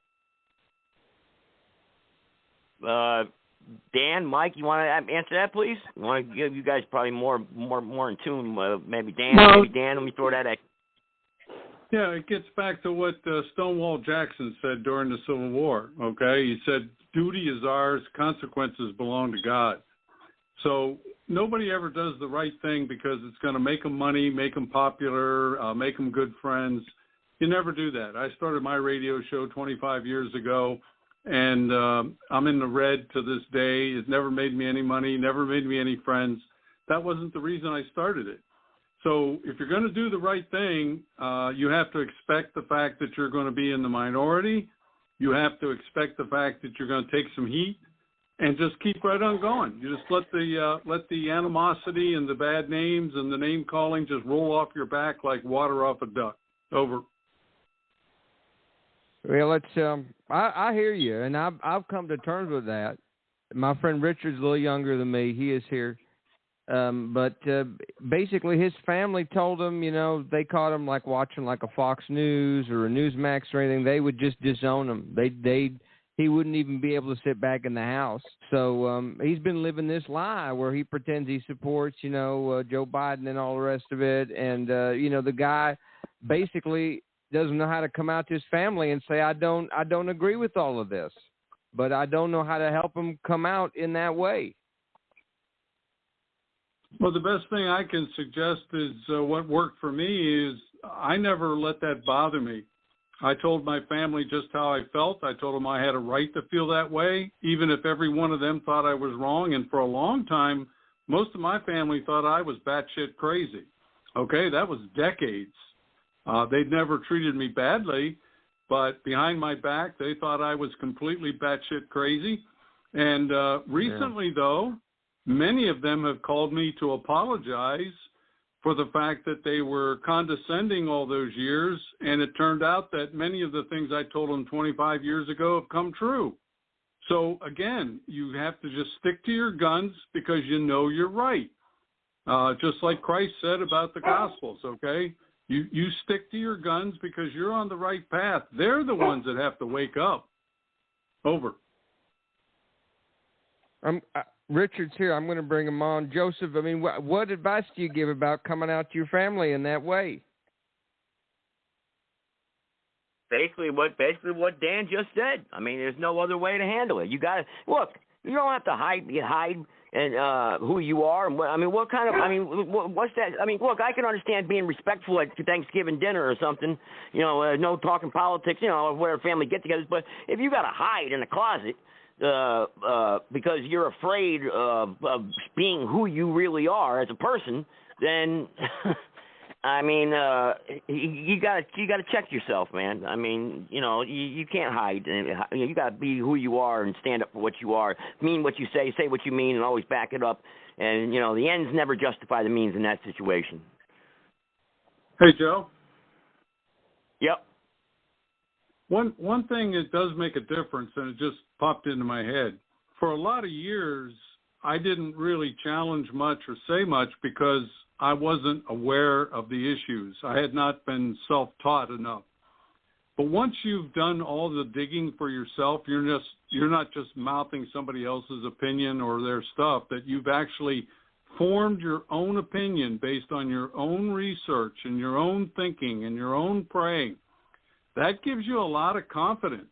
Dan, Mike, you want to answer that, please? You want to give you guys probably more in tune. Maybe Dan. Maybe Dan. Let me throw that at. Yeah, it gets back to what Stonewall Jackson said during the Civil War. Okay, he said, "Duty is ours; consequences belong to God." So nobody ever does the right thing because it's going to make them money, make them popular, make them good friends. You never do that. I started my radio show 25 years ago. And I'm in the red to this day. It never made me any money, never made me any friends. That wasn't the reason I started it. So if you're going to do the right thing, you have to expect the fact that you're going to be in the minority. You have to expect the fact that you're going to take some heat, and just keep right on going. You just let the animosity and the bad names and the name calling just roll off your back like water off a duck. Over. Well, it's I hear you, and I've come to terms with that. My friend Richard's a little younger than me. He is here, but basically his family told him, you know, they caught him like watching like a Fox News or a Newsmax or anything. They would just disown him. He wouldn't even be able to sit back in the house. So he's been living this lie where he pretends he supports, you know, Joe Biden and all the rest of it, and you know, the guy basically doesn't know how to come out to his family and say, I don't agree with all of this, but I don't know how to help him come out in that way. Well, the best thing I can suggest is what worked for me is I never let that bother me. I told my family just how I felt. I told them I had a right to feel that way, even if every one of them thought I was wrong. And for a long time, most of my family thought I was batshit crazy. Okay, that was decades. They'd never treated me badly, but behind my back, they thought I was completely batshit crazy. And recently, though, many of them have called me to apologize for the fact that they were condescending all those years, and it turned out that many of the things I told them 25 years ago have come true. So, again, you have to just stick to your guns because you know you're right. Just like Christ said about the Gospels, okay? You stick to your guns because you're on the right path. They're the ones that have to wake up. Over. Richard's here. I'm going to bring him on. Joseph, I mean, what advice do you give about coming out to your family in that way? Basically what Dan just said. I mean, there's no other way to handle it. You got to look. You don't have to hide and who you are and what's that? I mean, look, I can understand being respectful at Thanksgiving dinner or something. No talking politics. Where family get-togethers. But if you got to hide in a closet. Because you're afraid of being who you really are as a person, then I mean, you gotta check yourself, man. I mean, you can't hide. You gotta be who you are and stand up for what you are. Mean what you say what you mean, and always back it up. And the ends never justify the means in that situation. Hey, Joe. Yep. One thing that does make a difference, and it just popped into my head. For a lot of years, I didn't really challenge much or say much because I wasn't aware of the issues. I had not been self-taught enough. But once you've done all the digging for yourself, you're not just mouthing somebody else's opinion or their stuff, that you've actually formed your own opinion based on your own research and your own thinking and your own praying. That gives you a lot of confidence.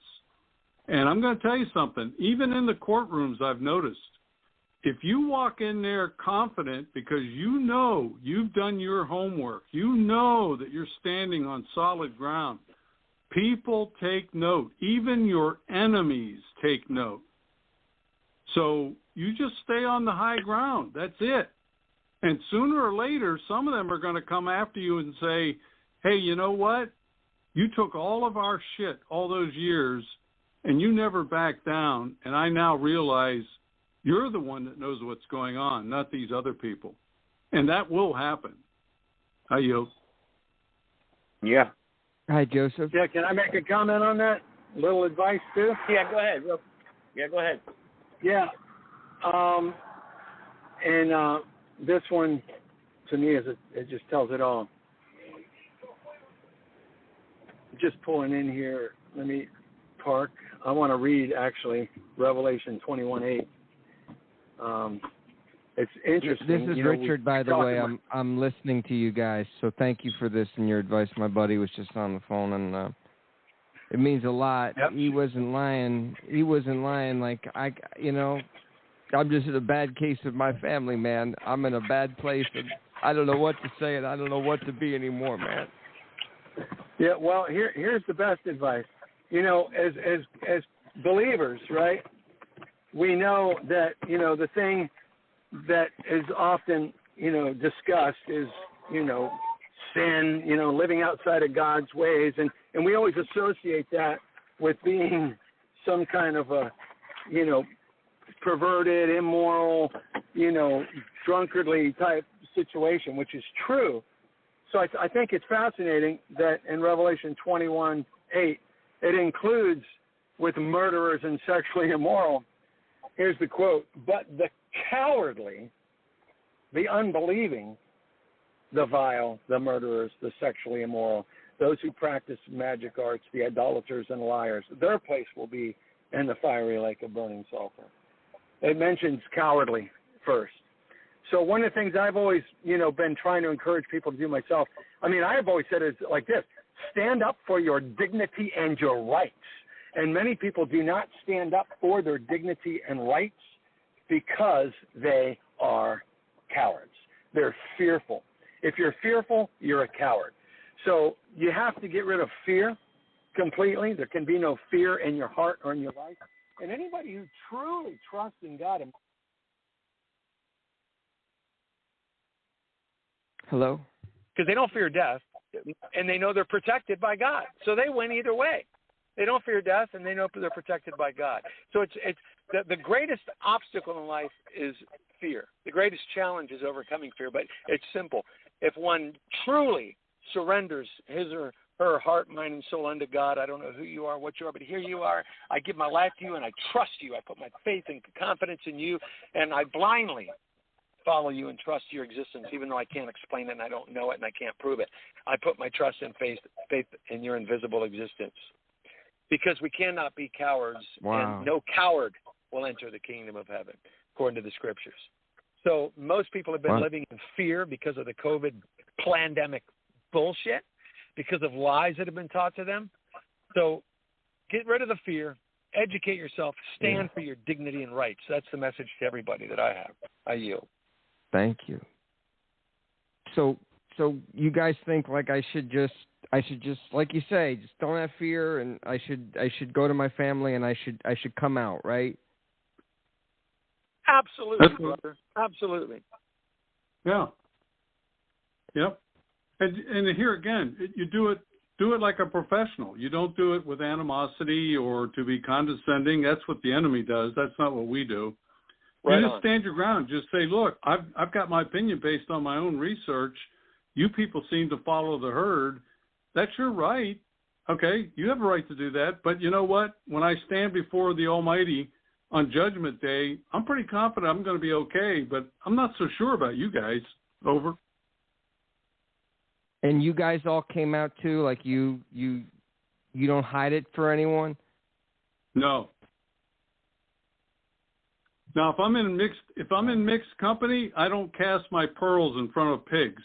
And I'm going to tell you something. Even in the courtrooms, I've noticed, if you walk in there confident because you know you've done your homework, you know that you're standing on solid ground, people take note. Even your enemies take note. So you just stay on the high ground. That's it. And sooner or later, some of them are going to come after you and say, hey, you know what? You took all of our shit all those years, and you never backed down, and I now realize you're the one that knows what's going on, not these other people. And that will happen. Hi, Yo. Yeah. Hi, Joseph. Yeah, can I make a comment on that? A little advice, too? Yeah, go ahead. Yeah, go ahead. Yeah. And this one, to me, it just tells it all. Just pulling in here, let me park. I want to read, actually, Revelation 21:8. It's interesting. This is Richard, by the way. I'm listening to you guys, so thank you for this and your advice. My buddy was just on the phone, and it means a lot. Yep. He wasn't lying. Like I'm just in a bad case of my family, man. I'm in a bad place, and I don't know what to say, and I don't know what to be anymore, man. Yeah, well, here's the best advice. As believers, right, we know that, the thing that is often, discussed is, sin, living outside of God's ways. And we always associate that with being some kind of a, perverted, immoral, drunkardly type situation, which is true. So I think it's fascinating that in Revelation 21:8, it includes with murderers and sexually immoral. Here's the quote: "But the cowardly, the unbelieving, the vile, the murderers, the sexually immoral, those who practice magic arts, the idolaters and liars, their place will be in the fiery lake of burning sulfur." It mentions cowardly first. So one of the things I've always, been trying to encourage people to do myself, I've always said it's like this: stand up for your dignity and your rights. And many people do not stand up for their dignity and rights because they are cowards. They're fearful. If you're fearful, you're a coward. So you have to get rid of fear completely. There can be no fear in your heart or in your life. And anybody who truly trusts in God. Hello? Because they don't fear death, and they know they're protected by God. So they win either way. They don't fear death, and they know they're protected by God. So it's the greatest obstacle in life is fear. The greatest challenge is overcoming fear, but it's simple. If one truly surrenders his or her heart, mind, and soul unto God, I don't know who you are, what you are, but here you are. I give my life to you, and I trust you. I put my faith and confidence in you, and I blindly follow you and trust your existence, even though I can't explain it and I don't know it and I can't prove it. I put my trust and faith in your invisible existence. Because we cannot be cowards, and no coward will enter the kingdom of heaven, according to the scriptures. So most people have been living in fear because of the COVID pandemic bullshit, because of lies that have been taught to them. So get rid of the fear, educate yourself, stand for your dignity and rights. That's the message to everybody that I have. I yield. Thank you. So you guys think like I should just like you say, just don't have fear, and I should go to my family and I should come out, right? Absolutely, brother. Absolutely. Yeah. Yep. And here again, you do it like a professional. You don't do it with animosity or to be condescending. That's what the enemy does. That's not what we do. Right you just on. stand your ground. Just say, look, I've got my opinion based on my own research. You people seem to follow the herd. That's your right. Okay, you have a right to do that. But you know what? When I stand before the Almighty on Judgment Day, I'm pretty confident I'm going to be okay, but I'm not so sure about you guys. Over. And you guys all came out too, like you don't hide it for anyone? No. Now, if I'm in mixed company, I don't cast my pearls in front of pigs.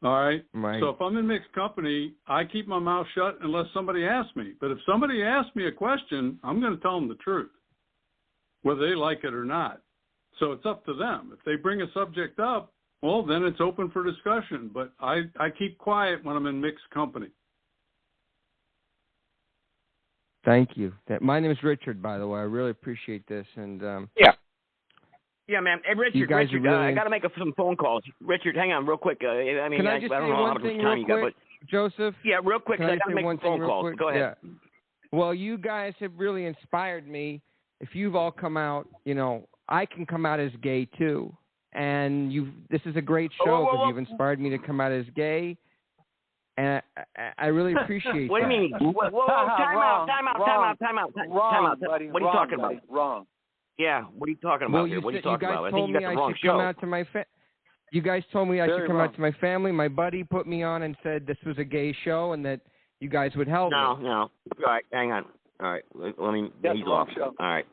All right? Right. So if I'm in mixed company, I keep my mouth shut unless somebody asks me. But if somebody asks me a question, I'm going to tell them the truth, whether they like it or not. So it's up to them. If they bring a subject up, well, then it's open for discussion. But I keep quiet when I'm in mixed company. Thank you. My name is Richard, by the way. I really appreciate this. And Yeah, man. Hey, Richard, I got to make some phone calls. Richard, hang on real quick. Can I just say one thing real quick, Joseph? Yeah, real quick. I got to make some phone calls. Go ahead. Yeah. Well, you guys have really inspired me. If you've all come out, I can come out as gay too. And this is a great show because you've inspired me to come out as gay. And I really appreciate what that. What do you mean? Time out. Buddy. What are you talking about? Wrong. Yeah, what are you talking about here? What are you talking about? I think you got the wrong show. You guys told me I should come out to my family. My buddy put me on and said this was a gay show and that you guys would help me. No. All right, hang on. All right, let me. He's off. All right.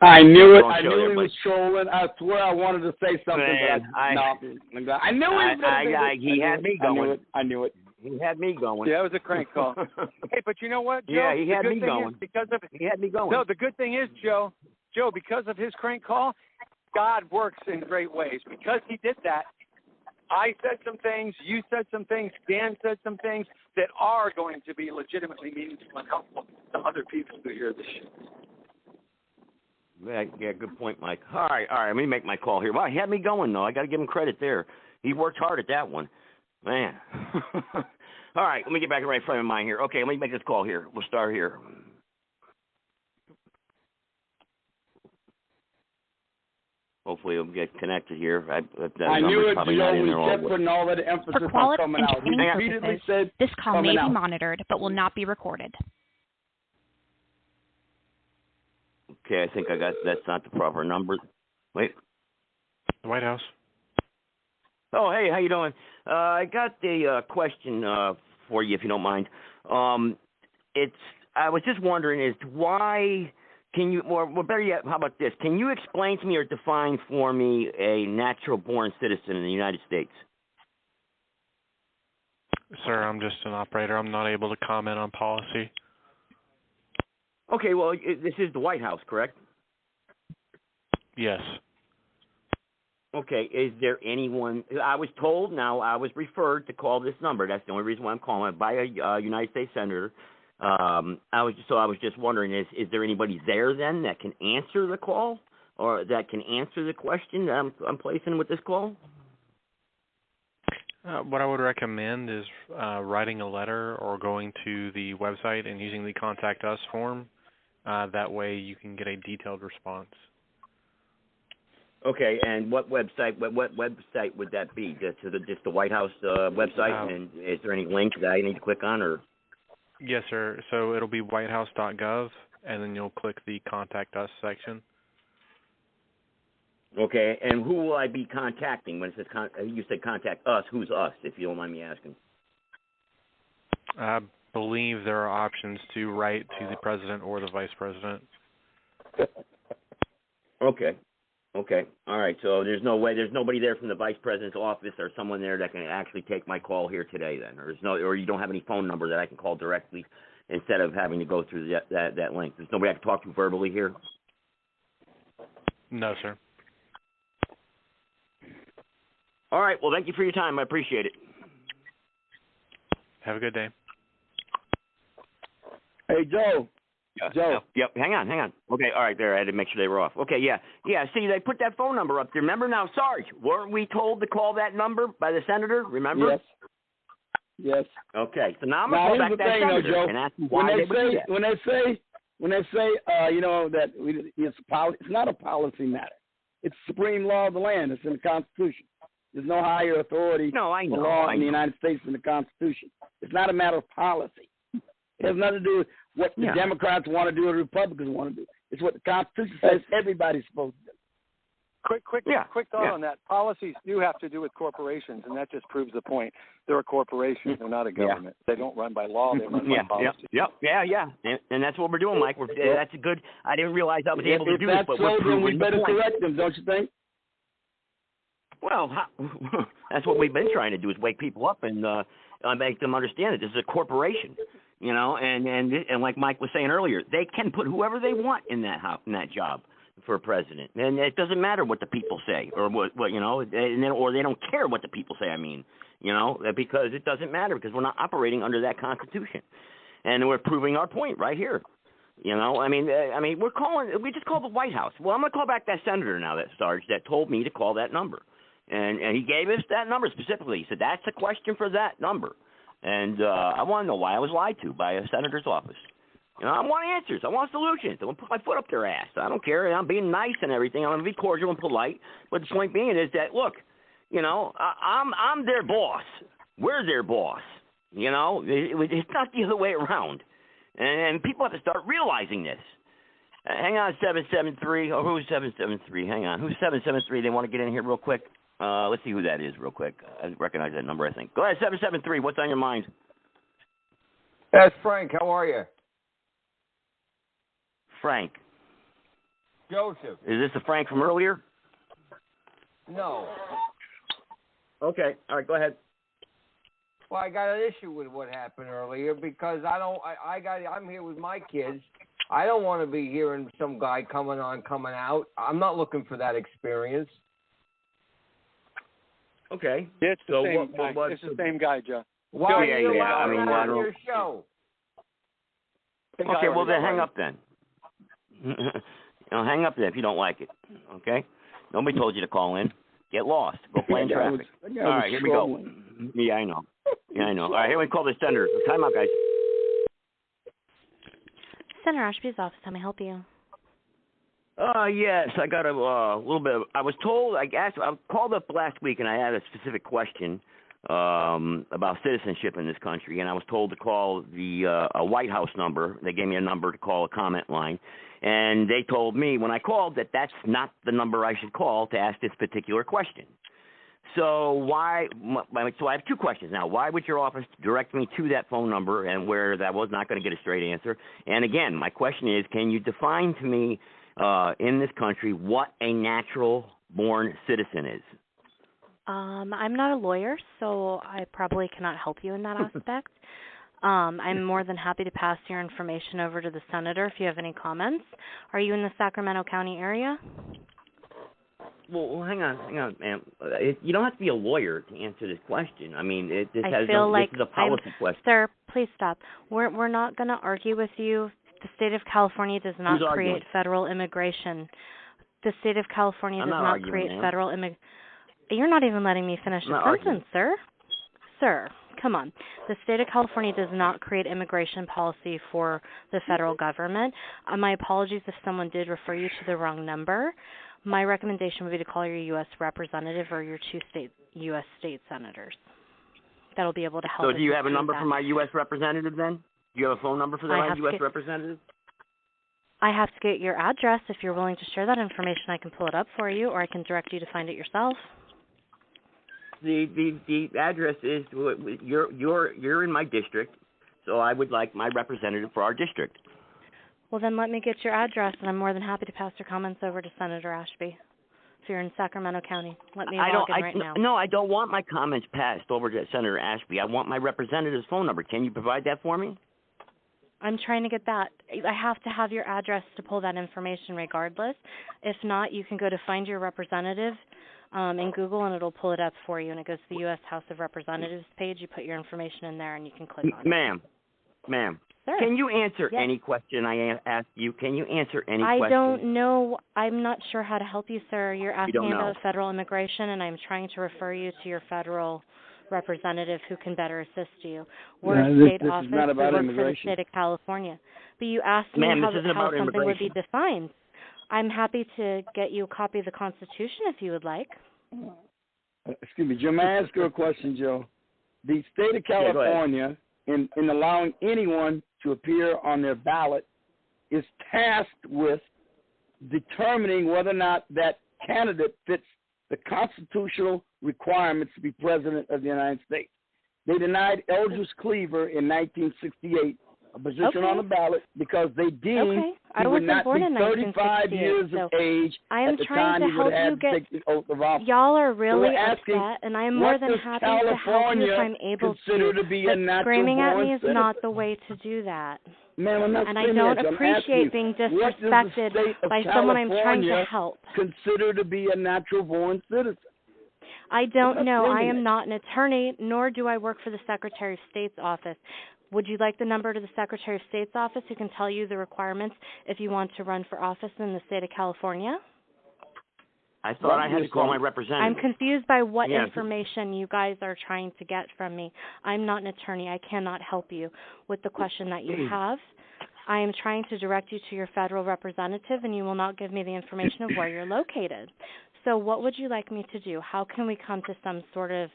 I knew it. I knew he was trolling. I swear I wanted to say something, I knew it. He had me going. I knew it. He had me going. Yeah, it was a crank call. Hey, but you know what, Joe? Yeah, he had me going. He had me going. No, the good thing is, Joe, because of his crank call, God works in great ways. Because he did that, I said some things, you said some things, Dan said some things that are going to be legitimately meaningful and helpful to other people who hear this shit. Yeah, good point, Mike. All right, let me make my call here. Well, he had me going, though. I got to give him credit there. He worked hard at that one. Man. All right, let me get back in the right frame of mind here. Okay, let me make this call here. We'll start here. Hopefully it'll get connected here. I knew it, Joe. We kept putting all of the emphasis on coming out. He repeatedly said, this call may be monitored, but will not be recorded. Okay, I think that's not the proper number. Wait. The White House. Oh, hey, how you doing? I got a question for you, if you don't mind. I was just wondering is why can you, or better yet, how about this? Can you explain to me or define for me a natural-born citizen in the United States? Sir, I'm just an operator. I'm not able to comment on policy. Okay, well, this is the White House, correct? Yes. Okay, is there anyone? I was told. Now I was referred to call this number. That's the only reason why I'm calling it, by a United States senator. I was just wondering, is there anybody there then that can answer the call or that can answer the question that I'm placing with this call? What I would recommend is writing a letter or going to the website and using the Contact Us form. That way you can get a detailed response. Okay, and what website? What website would that be? Just the White House website? And is there any link that I need to click on, or? Yes, sir. So it'll be whitehouse.gov, and then you'll click the Contact Us section. Okay, and who will I be contacting when it says you said contact us? Who's us, if you don't mind me asking? I believe there are options to write to the president or the vice president. Okay. All right. So there's nobody there from the vice president's office or someone there that can actually take my call here today then, or you don't have any phone number that I can call directly instead of having to go through that link. There's nobody I can talk to verbally here? No, sir. All right. Well, thank you for your time. I appreciate it. Have a good day. Hey, Joe. Joe. Yep. Hang on. Okay. All right. There. I had to make sure they were off. Okay. Yeah. See, they put that phone number up there. Remember now, Sarge? Weren't we told to call that number by the senator? Remember? Yes. Okay. So now I'm gonna call back that senator Joe, and ask him why they would do that. When they say, that it's not a policy matter. It's supreme law of the land. It's in the Constitution. There's no higher authority for law in the United States than the Constitution. It's not a matter of policy. It has nothing to do with what the Democrats want to do or the Republicans want to do. It's what the Constitution says everybody's supposed to do. Quick thought on that. Policies do have to do with corporations, and that just proves the point. They're a corporation. They're not a government. They don't run by law. They run by policy. And that's what we're doing, Mike. That's a good. I didn't realize I was able to do this, but we're proving we better the point. correct them, don't you think? Well, that's what we've been trying to do is wake people up and make them understand that this is a corporation, and like Mike was saying earlier, they can put whoever they want in that job for president, and it doesn't matter what the people say or what or they don't care what the people say. Because it doesn't matter because we're not operating under that Constitution, and we're proving our point right here. We just called the White House. Well, I'm going to call back that senator now, that Sarge, that told me to call that number. And he gave us that number specifically. He said, that's a question for that number. And I want to know why I was lied to by a senator's office. I want answers. I want solutions. I want to put my foot up their ass. I don't care. I'm being nice and everything. I'm going to be cordial and polite. But the point being is that, look, I'm their boss. We're their boss. It's not the other way around. And people have to start realizing this. Hang on, 773. Oh, who's 773? Hang on. Who's 773? They want to get in here real quick. Let's see who that is real quick. I recognize that number, I think. Go ahead, 773. What's on your mind? That's Frank. How are you? Frank. Joseph. Is this the Frank from earlier? No. Okay. All right, go ahead. Well, I got an issue with what happened earlier because I'm here with my kids. I don't want to be hearing some guy coming out. I'm not looking for that experience. Okay. It's the same guy. It's the same guy, Joe. Why are you allowing that on your show? Okay, well then hang up then. Hang up then if you don't like it. Okay? Nobody told you to call in. Get lost. Go play in traffic. All right, here we go. Yeah, I know. All right, here we call the senator. Time out, guys. Senator Ashby's office. How may I help you? Yes, I got a little bit. I was told. I called up last week and I had a specific question about citizenship in this country, and I was told to call the a White House number. They gave me a number to call a comment line, and they told me when I called that that's not the number I should call to ask this particular question. So So I have two questions now. Why would your office direct me to that phone number, and where that was not going to get a straight answer? And again, my question is, can you define to me in this country what a natural-born citizen is? I'm not a lawyer, so I probably cannot help you in that aspect. I'm more than happy to pass your information over to the senator if you have any comments. Are you in the Sacramento County area? Well, hang on, ma'am. You don't have to be a lawyer to answer this question. I mean, this is a policy question. Sir, please stop. We're not going to argue with you. The state of California does not create federal immigration. The state of California does not create federal immigration. You're not even letting me finish the sentence, sir. Sir, come on. The state of California does not create immigration policy for the federal government. My apologies if someone did refer you to the wrong number. My recommendation would be to call your U.S. representative or your two U.S. state senators. That'll be able to help. So do you have a number for my U.S. representative then? Do you have a phone number for my U.S. representative? I have to get your address. If you're willing to share that information, I can pull it up for you, or I can direct you to find it yourself. The address is you're in my district, so I would like my representative for our district. Well, then let me get your address, and I'm more than happy to pass your comments over to Senator Ashby. If you're in Sacramento County, let me log in right now. No, I don't want my comments passed over to Senator Ashby. I want my representative's phone number. Can you provide that for me? I'm trying to get that. I have to have your address to pull that information regardless. If not, you can go to Find Your Representative in Google, and it'll pull it up for you, and it goes to the U.S. House of Representatives page. You put your information in there, and you can click on it. Ma'am, sir, can you answer any question I ask you? Can you answer any question? I don't know. I'm not sure how to help you, sir. You're asking about federal immigration, and I'm trying to refer you to your federal representative who can better assist you. We're a state office. We work for the state of California. But you asked me how something would be defined. I'm happy to get you a copy of the Constitution if you would like. Excuse me, Joe. May I ask you a question, Joe? The state of California, in allowing anyone to appear on their ballot, is tasked with determining whether or not that candidate fits the constitutional requirements to be president of the United States. They denied Eldridge Cleaver in 1968 a position on the ballot because they deemed he would not be 35 years of age at the time he would have to take the oath of office. Y'all are really upset, and I'm more than happy to help you if I'm able to. But screaming at me is not the way to do that. Ma'am, I'm not and I don't appreciate being disrespected by someone I'm trying to help. Consider to be a natural-born citizen. I don't know. I am not an attorney, nor do I work for the Secretary of State's office. Would you like the number to the Secretary of State's office who can tell you the requirements if you want to run for office in the state of California? I thought I had to call my representative. I'm confused by what information you guys are trying to get from me. I'm not an attorney. I cannot help you with the question that you have. I am trying to direct you to your federal representative, and you will not give me the information of where you're located. So what would you like me to do? How can we come to some sort of,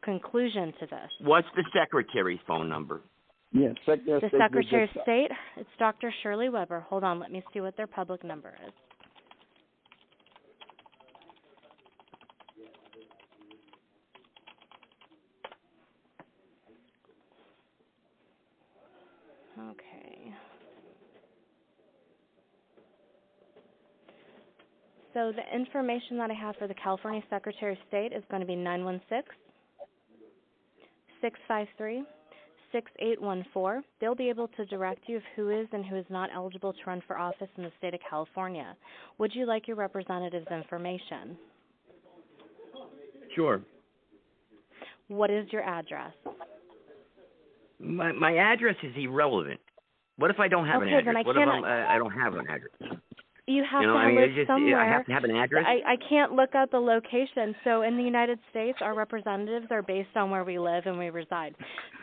conclusion to this? What's the secretary's phone number? Yes, the Secretary of State, it's Dr. Shirley Weber. Hold on, let me see what their public number is. Okay. So the information that I have for the California Secretary of State is going to be 916-653-6814. They'll be able to direct you of who is and who is not eligible to run for office in the state of California. Would you like your representative's information? Sure. What is your address? My address is irrelevant. What if I don't have an address? Then what if I don't have an address? You have to live somewhere. I have to have an address? I can't look up a location. So in the United States, our representatives are based on where we live and we reside.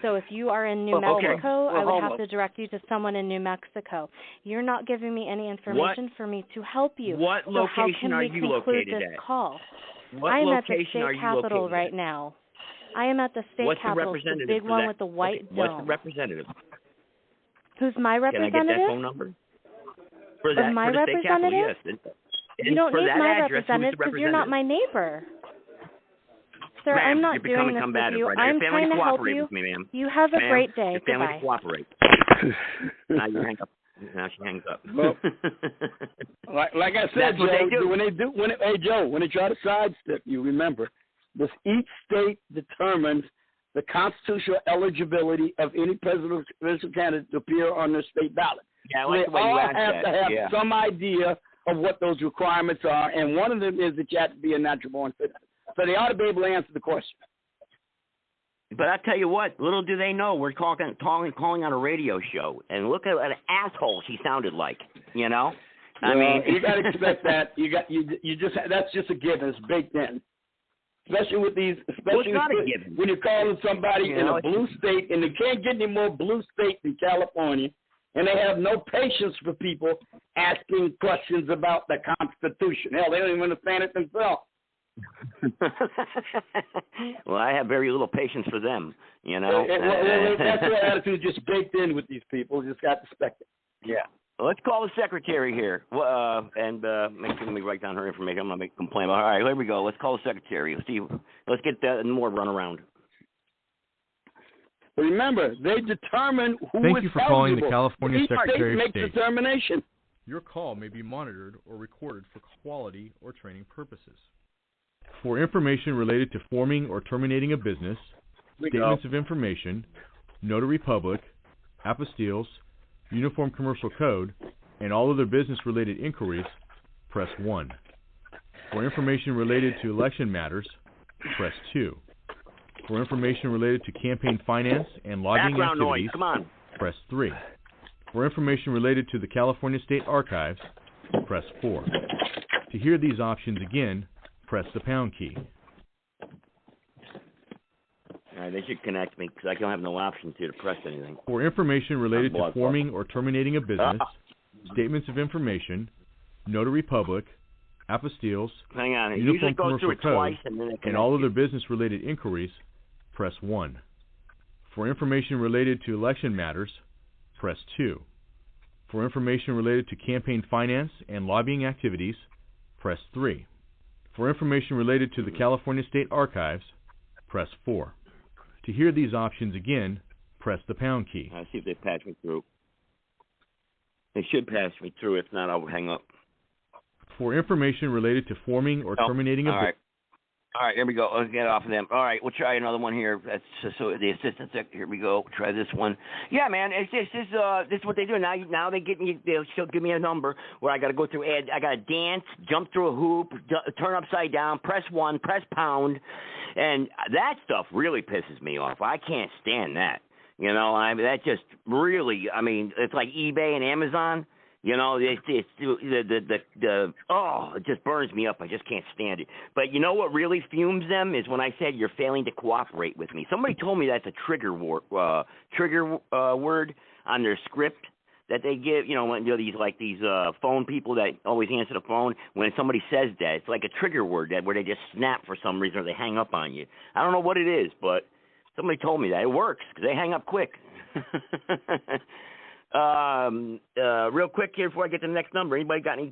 So if you are in New Mexico, I would have to direct you to someone in New Mexico. You're not giving me any information for me to help you. What location are you located at? Call? What I am location at the state capitol right now. I am at the state capitol, the big one with the white dome. What's the representative? Who's my representative? Can I get that phone number? For that, my for the representative? State capitol, yes. You don't need my address, representative because you're not my neighbor. Sir, ma'am, I'm not doing this with you. Right I'm trying to help you. With me, ma'am. You have a great day. Your family Goodbye. cooperate. Now you hang up. Now she hangs up. Well, like I said, Joe, when they try to sidestep you, remember, each state determines the constitutional eligibility of any presidential candidate to appear on their state ballot. Yeah, I like they the way all you asked have that. to have some idea of what those requirements are, and one of them is that you have to be a natural-born citizen. So they ought to be able to answer the question. But I tell you what, little do they know, we're calling on a radio show, and look at what an asshole she sounded like. You know, I mean, you got to expect that. You just that's just a given. It's baked in. Especially with these, when you're calling somebody in a blue state, and they can't get any more blue state than California, and they have no patience for people asking questions about the Constitution. Hell, they don't even understand it themselves. Well, I have very little patience for them, you know. That's their attitude, just baked in with these people. Just got to expect it. Yeah. Well, let's call the secretary here, and make sure we write down her information. I'm gonna make a complaint. All right, here we go. Let's call the secretary. Let's get that more run around. But remember, they determine who Thank is you for eligible. calling the California Secretary of State. State. Determination. Your call may be monitored or recorded for quality or training purposes. For information related to forming or terminating a business, statements of information, notary public, apostilles, Uniform Commercial Code, and all other business-related inquiries, press 1. For information related to election matters, press 2. For information related to campaign finance and lobbying activities, press 3. For information related to the California State Archives, press 4. To hear these options again, press the pound key. All right, they should connect me because I don't have no options here to press anything. For information related to forming or terminating a business, statements of information, notary public, apostilles, Uniform Commercial Code, and all other business-related inquiries, press 1. For information related to election matters, press 2. For information related to campaign finance and lobbying activities, press 3. For information related to the California State Archives, press 4. To hear these options again, press the pound key. I'll see if they patch me through. They should patch me through. If not, I'll hang up. For information related to forming or terminating a business. All right, here we go. Let's get off of them. All right, we'll try another one here. That's so the assistant secretary. Here we go. Try this one. Yeah, man, this is what they do now. She'll give me a number where I got to go through. I got to dance, jump through a hoop, turn upside down, press 1, press pound, and that stuff really pisses me off. I can't stand that. You know, that just really. I mean, it's like eBay and Amazon. You know, it just burns me up. I just can't stand it. But you know what really fumes them is when I said you're failing to cooperate with me. Somebody told me that's a trigger word on their script that they give. You know, when these phone people that always answer the phone. When somebody says that, it's like a trigger word where they just snap for some reason or they hang up on you. I don't know what it is, but somebody told me that it works because they hang up quick. Real quick here before I get to the next number, anybody got any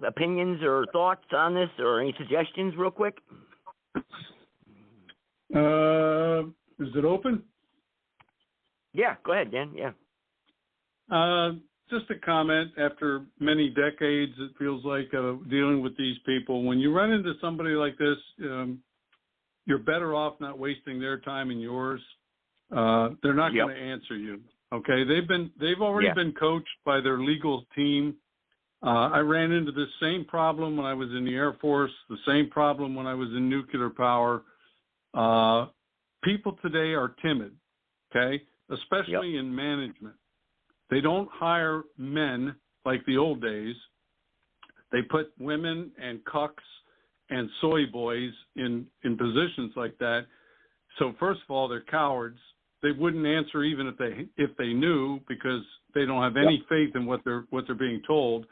opinions or thoughts on this or any suggestions real quick? Is it open? Yeah, go ahead, Dan. Yeah. Just a comment. After many decades, it feels like dealing with these people. When you run into somebody like this, you're better off not wasting their time and yours. They're not going to answer you. Okay, they've already been coached by their legal team. I ran into this same problem when I was in the Air Force, the same problem when I was in nuclear power. People today are timid, okay, especially in management. They don't hire men like the old days. They put women and cucks and soy boys in positions like that. So first of all, they're cowards. They wouldn't answer even if they knew because they don't have any faith in what they're being told.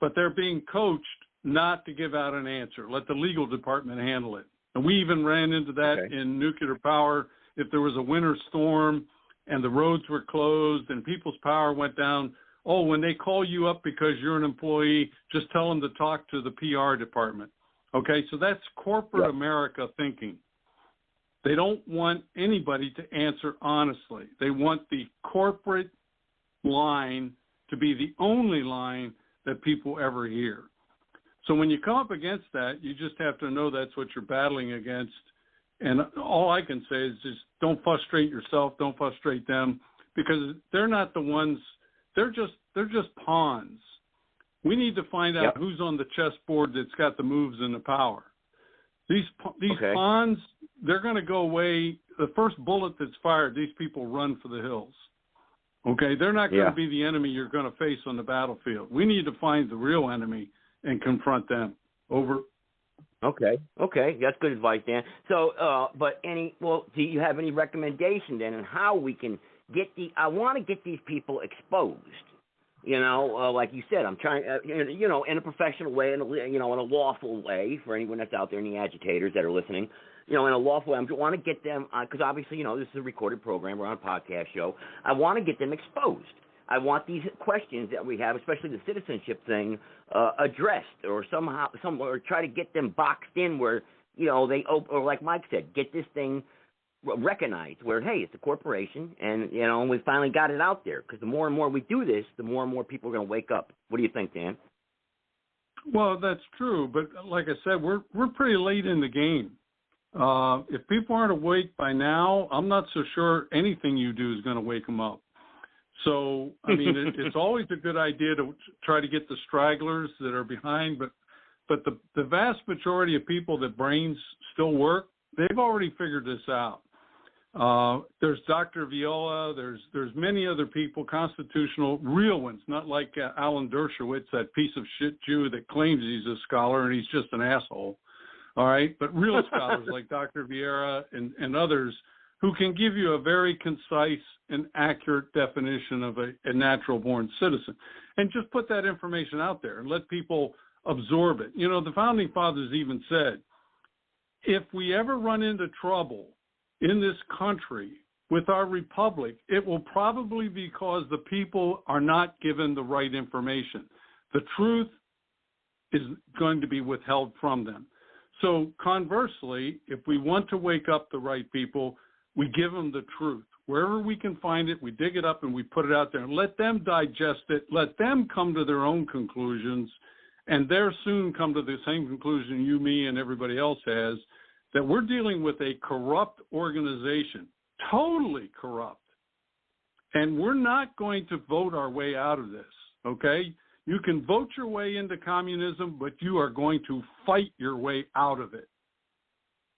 But they're being coached not to give out an answer. Let the legal department handle it. And we even ran into that in nuclear power. If there was a winter storm and the roads were closed and people's power went down, when they call you up because you're an employee, just tell them to talk to the PR department. Okay, so that's corporate America thinking. They don't want anybody to answer honestly. They want the corporate line to be the only line that people ever hear. So when you come up against that, you just have to know that's what you're battling against. And all I can say is just don't frustrate yourself, don't frustrate them, because they're not the ones. They're just pawns. We need to find out who's on the chessboard that's got the moves and the power. These pawns, they're going to go away. The first bullet that's fired, these people run for the hills. Okay? They're not going to be the enemy you're going to face on the battlefield. We need to find the real enemy and confront them. Over. Okay, that's good advice, Dan. So, do you have any recommendation then on how we can get I want to get these people exposed. Like you said, I'm trying, in a professional way, in a lawful way for anyone that's out there, any agitators that are listening, in a lawful way. I want to get them, because obviously, this is a recorded program, we're on a podcast show. I want to get them exposed. I want these questions that we have, especially the citizenship thing, addressed, or somehow, or try to get them boxed in where, or like Mike said, get this thing recognized where, hey, it's a corporation, and, we finally got it out there. Because the more and more we do this, the more and more people are going to wake up. What do you think, Dan? Well, that's true, but like I said, we're pretty late in the game. If people aren't awake by now, I'm not so sure anything you do is going to wake them up. So, I mean, it's always a good idea to try to get the stragglers that are behind, but the vast majority of people that brains still work, they've already figured this out. There's Dr. Viola, there's many other people, constitutional, real ones, not like Alan Dershowitz, that piece of shit Jew that claims he's a scholar and he's just an asshole. All right, but real scholars like Dr. Vieira and others who can give you a very concise and accurate definition of a natural-born citizen. And just put that information out there and let people absorb it. The Founding Fathers even said, if we ever run into trouble in this country with our republic, it will probably be because the people are not given the right information. The truth is going to be withheld from them. So conversely, if we want to wake up the right people, we give them the truth. Wherever we can find it, we dig it up and we put it out there and let them digest it, let them come to their own conclusions, and they'll soon come to the same conclusion you, me, and everybody else has, that we're dealing with a corrupt organization, totally corrupt. And we're not going to vote our way out of this, okay? You can vote your way into communism, but you are going to fight your way out of it.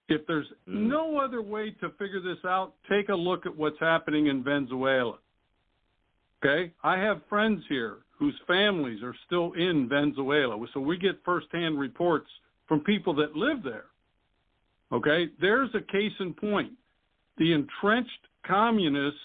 If there's no other way to figure this out, take a look at what's happening in Venezuela. Okay? I have friends here whose families are still in Venezuela, so we get firsthand reports from people that live there. Okay? There's a case in point. The entrenched communists,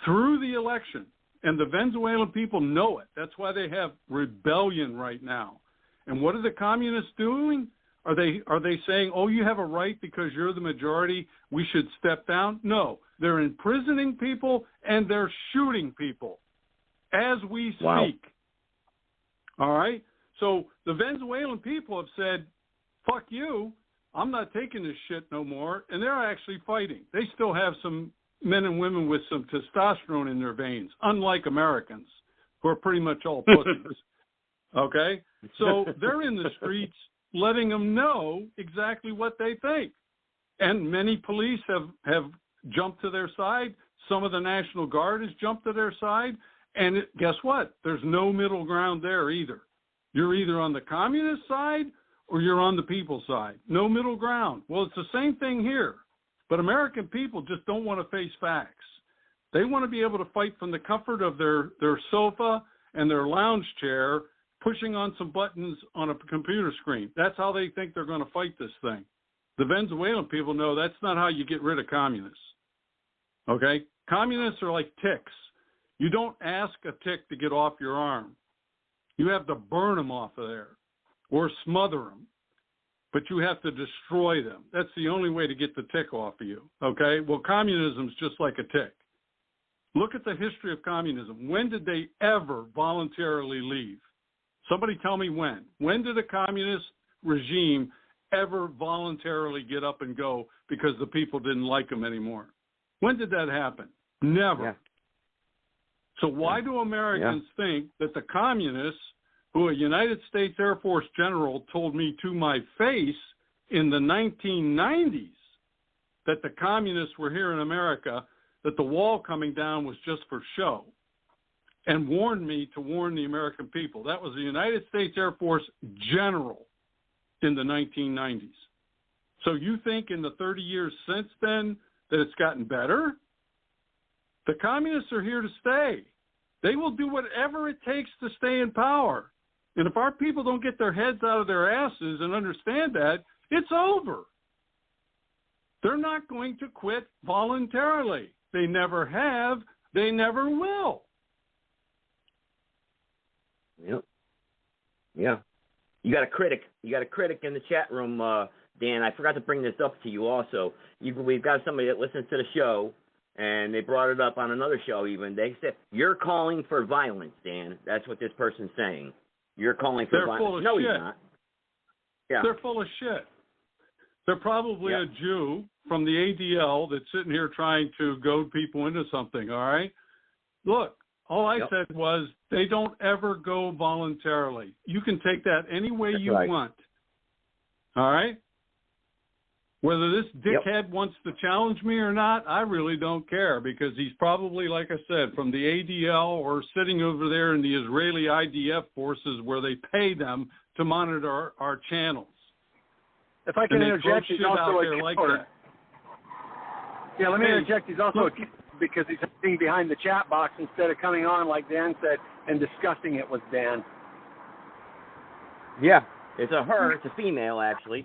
through the election, and the Venezuelan people know it. That's why they have rebellion right now. And what are the communists doing? Are they saying, oh, you have a right because you're the majority, we should step down? No. They're imprisoning people and they're shooting people as we speak. Wow. All right? So the Venezuelan people have said, fuck you, I'm not taking this shit no more, and they're actually fighting. They still have some men and women with some testosterone in their veins, unlike Americans, who are pretty much all pussies. Okay? So they're in the streets letting them know exactly what they think. And many police have jumped to their side. Some of the National Guard has jumped to their side. And guess what? There's no middle ground there either. You're either on the communist side or you're on the people's side. No middle ground. Well, it's the same thing here. But American people just don't want to face facts. They want to be able to fight from the comfort of their sofa and their lounge chair, pushing on some buttons on a computer screen. That's how they think they're going to fight this thing. The Venezuelan people know that's not how you get rid of communists. Okay? Communists are like ticks. You don't ask a tick to get off your arm. You have to burn them off of there or smother them. But you have to destroy them. That's the only way to get the tick off of you. Okay? Well, communism's just like a tick. Look at the history of communism. When did they ever voluntarily leave? Somebody tell me when. When did a communist regime ever voluntarily get up and go because the people didn't like them anymore? When did that happen? Never. Yeah. So why do Americans think that the communists, who a United States Air Force general told me to my face in the 1990s that the communists were here in America, that the wall coming down was just for show? and warned me to warn the American people. That was the United States Air Force general in the 1990s. So you think in the 30 years since then that it's gotten better? The communists are here to stay. They will do whatever it takes to stay in power. And if our people don't get their heads out of their asses and understand that, it's over. They're not going to quit voluntarily. They never have. They never will. Yep. Yeah. You got a critic. You got a critic in the chat room, Dan. I forgot to bring this up to you also. We've got somebody that listens to the show, and they brought it up on another show even. They said, you're calling for violence, Dan. That's what this person's saying. You're calling for violence. Full of no, shit. he's not. Yeah. They're full of shit. They're probably a Jew from the ADL that's sitting here trying to goad people into something, all right? Look, all I said was they don't ever go voluntarily. You can take that any way you want, all right? Whether this dickhead wants to challenge me or not, I really don't care because he's probably, like I said, from the ADL or sitting over there in the Israeli IDF forces where they pay them to monitor our channels. If I can interject, he's also a killer. Like that. Yeah, let me interject. He's also a killer because he's sitting behind the chat box instead of coming on, like Dan said, and discussing it with Dan. Yeah, it's a her. It's a female, actually.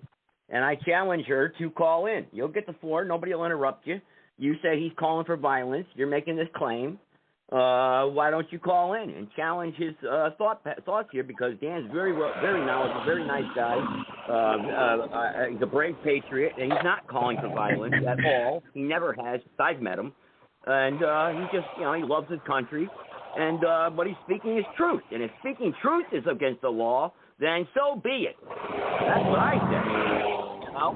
And I challenge her to call in. You'll get the floor. Nobody will interrupt you. You say he's calling for violence. You're making this claim. Why don't you call in and challenge his thoughts here? Because Dan's very knowledgeable, very nice guy. He's a brave patriot, and he's not calling for violence at all. He never has. I've met him, and he just, he loves his country, and but he's speaking his truth. And if speaking truth is against the law, then so be it. That's what I say. So,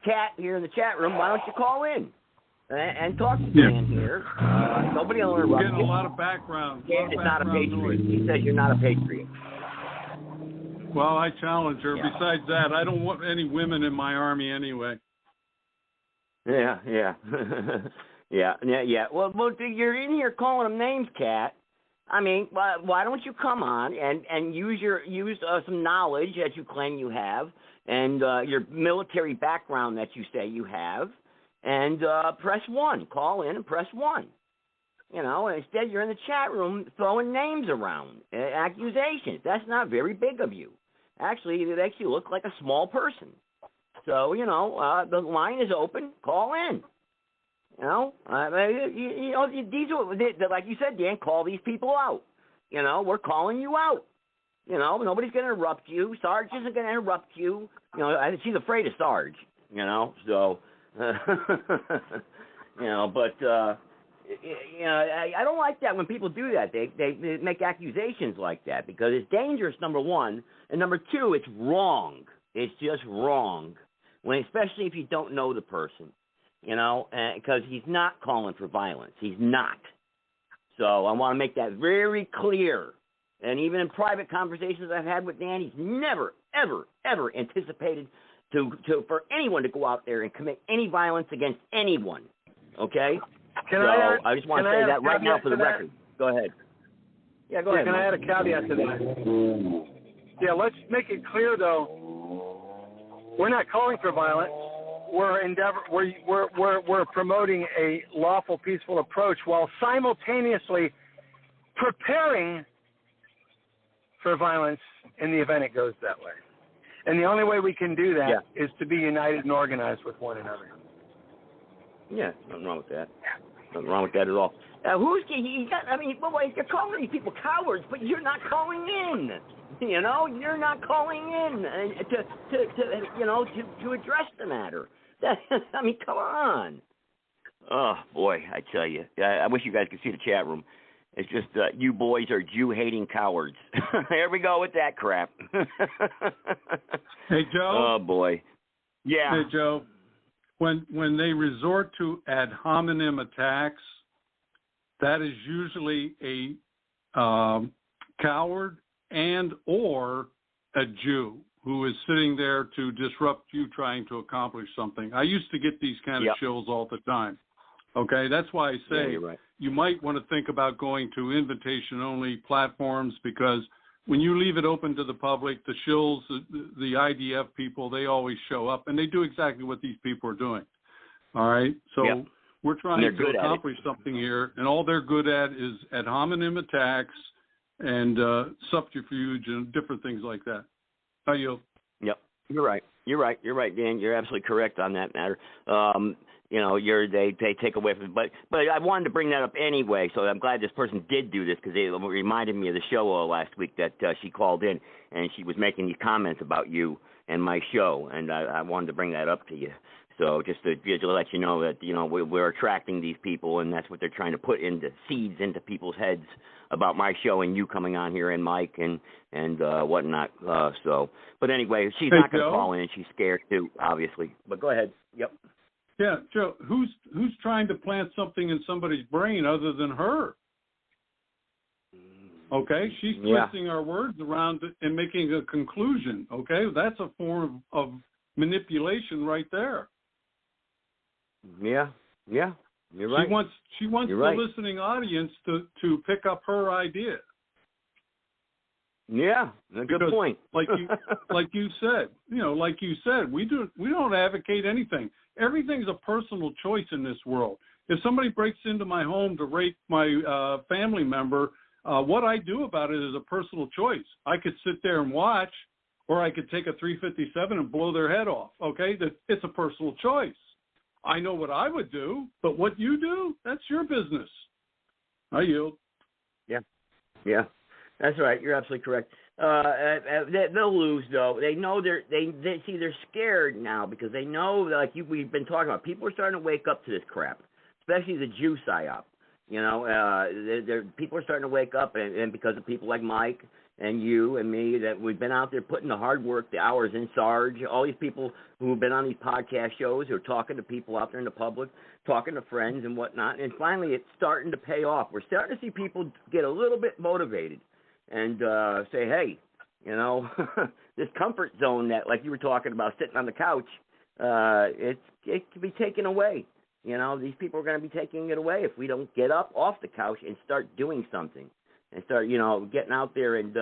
Kat here in the chat room, why don't you call in? And talk to Dan here. Nobody will interrupt. Getting a lot of background. Dan is not a patriot. He says you're not a patriot. Well, I challenge her. Yeah. Besides that, I don't want any women in my army anyway. Yeah. Yeah. Well, you're in here calling them names, Kat. I mean, why don't you come on and use some knowledge that you claim you have and your military background that you say you have, and press 1. Call in and press 1. And instead you're in the chat room throwing names around, accusations. That's not very big of you. Actually, it makes you look like a small person. So, the line is open. Call in. These are, like you said, Dan, call these people out. We're calling you out. Nobody's going to interrupt you. Sarge isn't going to interrupt you. She's afraid of Sarge, so, I don't like that when people do that. They make accusations like that because it's dangerous, number one. And number two, it's wrong. It's just wrong, especially if you don't know the person. Because he's not calling for violence. He's not. So I want to make that very clear. And even in private conversations I've had with Dan, he's never, ever, ever anticipated for anyone to go out there and commit any violence against anyone. Okay? I just want to say that right now for the record. Go ahead. Yeah, go ahead. Can I add a caveat to that? Yeah, let's make it clear, though. We're not calling for violence. We're promoting a lawful, peaceful approach while simultaneously preparing for violence in the event it goes that way. And the only way we can do that is to be united and organized with one another. Yeah, nothing wrong with that. Nothing wrong with that at all. You're calling these people cowards, but you're not calling in. You're not calling in to address the matter. Come on. Oh, boy, I tell you. I wish you guys could see the chat room. It's just you boys are Jew-hating cowards. There we go with that crap. Hey, Joe. Oh, boy. Yeah. Hey, Joe. When they resort to ad hominem attacks, that is usually a coward and or a Jew who is sitting there to disrupt you trying to accomplish something. I used to get these kind of chills all the time. Okay, that's why I say, you're right. you might want to think about going to invitation-only platforms, because when you leave it open to the public, the shills, the IDF people, they always show up, and they do exactly what these people are doing. All right? So we're trying to accomplish something here, and all they're good at is ad hominem attacks and subterfuge and different things like that. How you? Yep, you're right. You're right, Dan. You're absolutely correct on that matter. They take away from it. But I wanted to bring that up anyway, so I'm glad this person did do this, because it reminded me of the show last week that she called in, and she was making these comments about you and my show, and I wanted to bring that up to you. So just to let you know that, we're attracting these people, and that's what they're trying to put into seeds into people's heads about my show and you coming on here and Mike and whatnot. But anyway, she's not going to call in. She's scared too, obviously. But go ahead. Yep. Yeah, Joe, who's trying to plant something in somebody's brain other than her? Okay, she's twisting our words around and making a conclusion. Okay, that's a form of manipulation right there. Yeah, you're right. She wants the listening audience to pick up her idea. Yeah, a good point. like you said, we don't advocate anything. Everything's a personal choice in this world. If somebody breaks into my home to rape my family member, what I do about it is a personal choice. I could sit there and watch, or I could take a 357 and blow their head off. Okay, it's a personal choice. I know what I would do, but what you do, that's your business. I yield. Yeah, that's right. You're absolutely correct. They'll lose, though. They know they're scared now, because they know, we've been talking about, people are starting to wake up to this crap, especially the Jew psyop. People are starting to wake up, and because of people like Mike and you and me, that we've been out there putting the hard work, the hours in Sarge, all these people who have been on these podcast shows, who are talking to people out there in the public, talking to friends and whatnot, and finally it's starting to pay off. We're starting to see people get a little bit motivated and say, hey, this comfort zone that, like you were talking about, sitting on the couch, it can be taken away. These people are going to be taking it away if we don't get up off the couch and start doing something. And start, getting out there and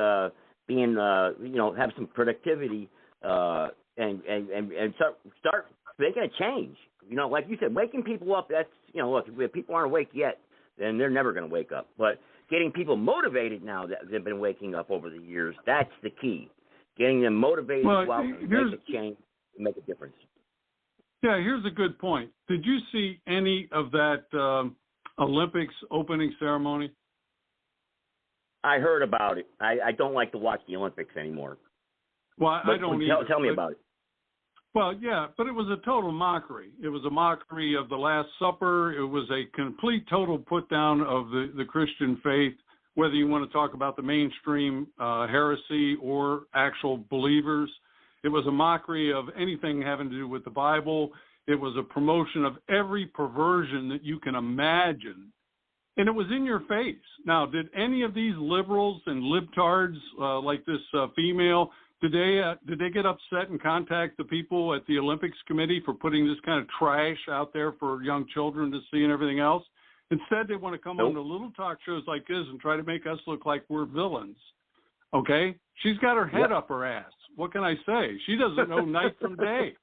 being, have some productivity and start making a change. Like you said, waking people up. That's, look, if people aren't awake yet, then they're never going to wake up. But getting people motivated now that they've been waking up over the years, that's the key. Getting them motivated to go out and make a change, make a difference. Yeah, here's a good point. Did you see any of that Olympics opening ceremony? I heard about it. I don't like to watch the Olympics anymore. Well, I don't either. Tell me about it. Well, yeah, but it was a total mockery. It was a mockery of the Last Supper. It was a complete, total put down of the Christian faith, whether you want to talk about the mainstream heresy or actual believers. It was a mockery of anything having to do with the Bible. It was a promotion of every perversion that you can imagine. And it was in your face. Now, did any of these liberals and libtards like this female, did they get upset and contact the people at the Olympics Committee for putting this kind of trash out there for young children to see and everything else? Instead, they want to come on to little talk shows like this and try to make us look like we're villains. Okay? She's got her head up her ass. What can I say? She doesn't know night from day.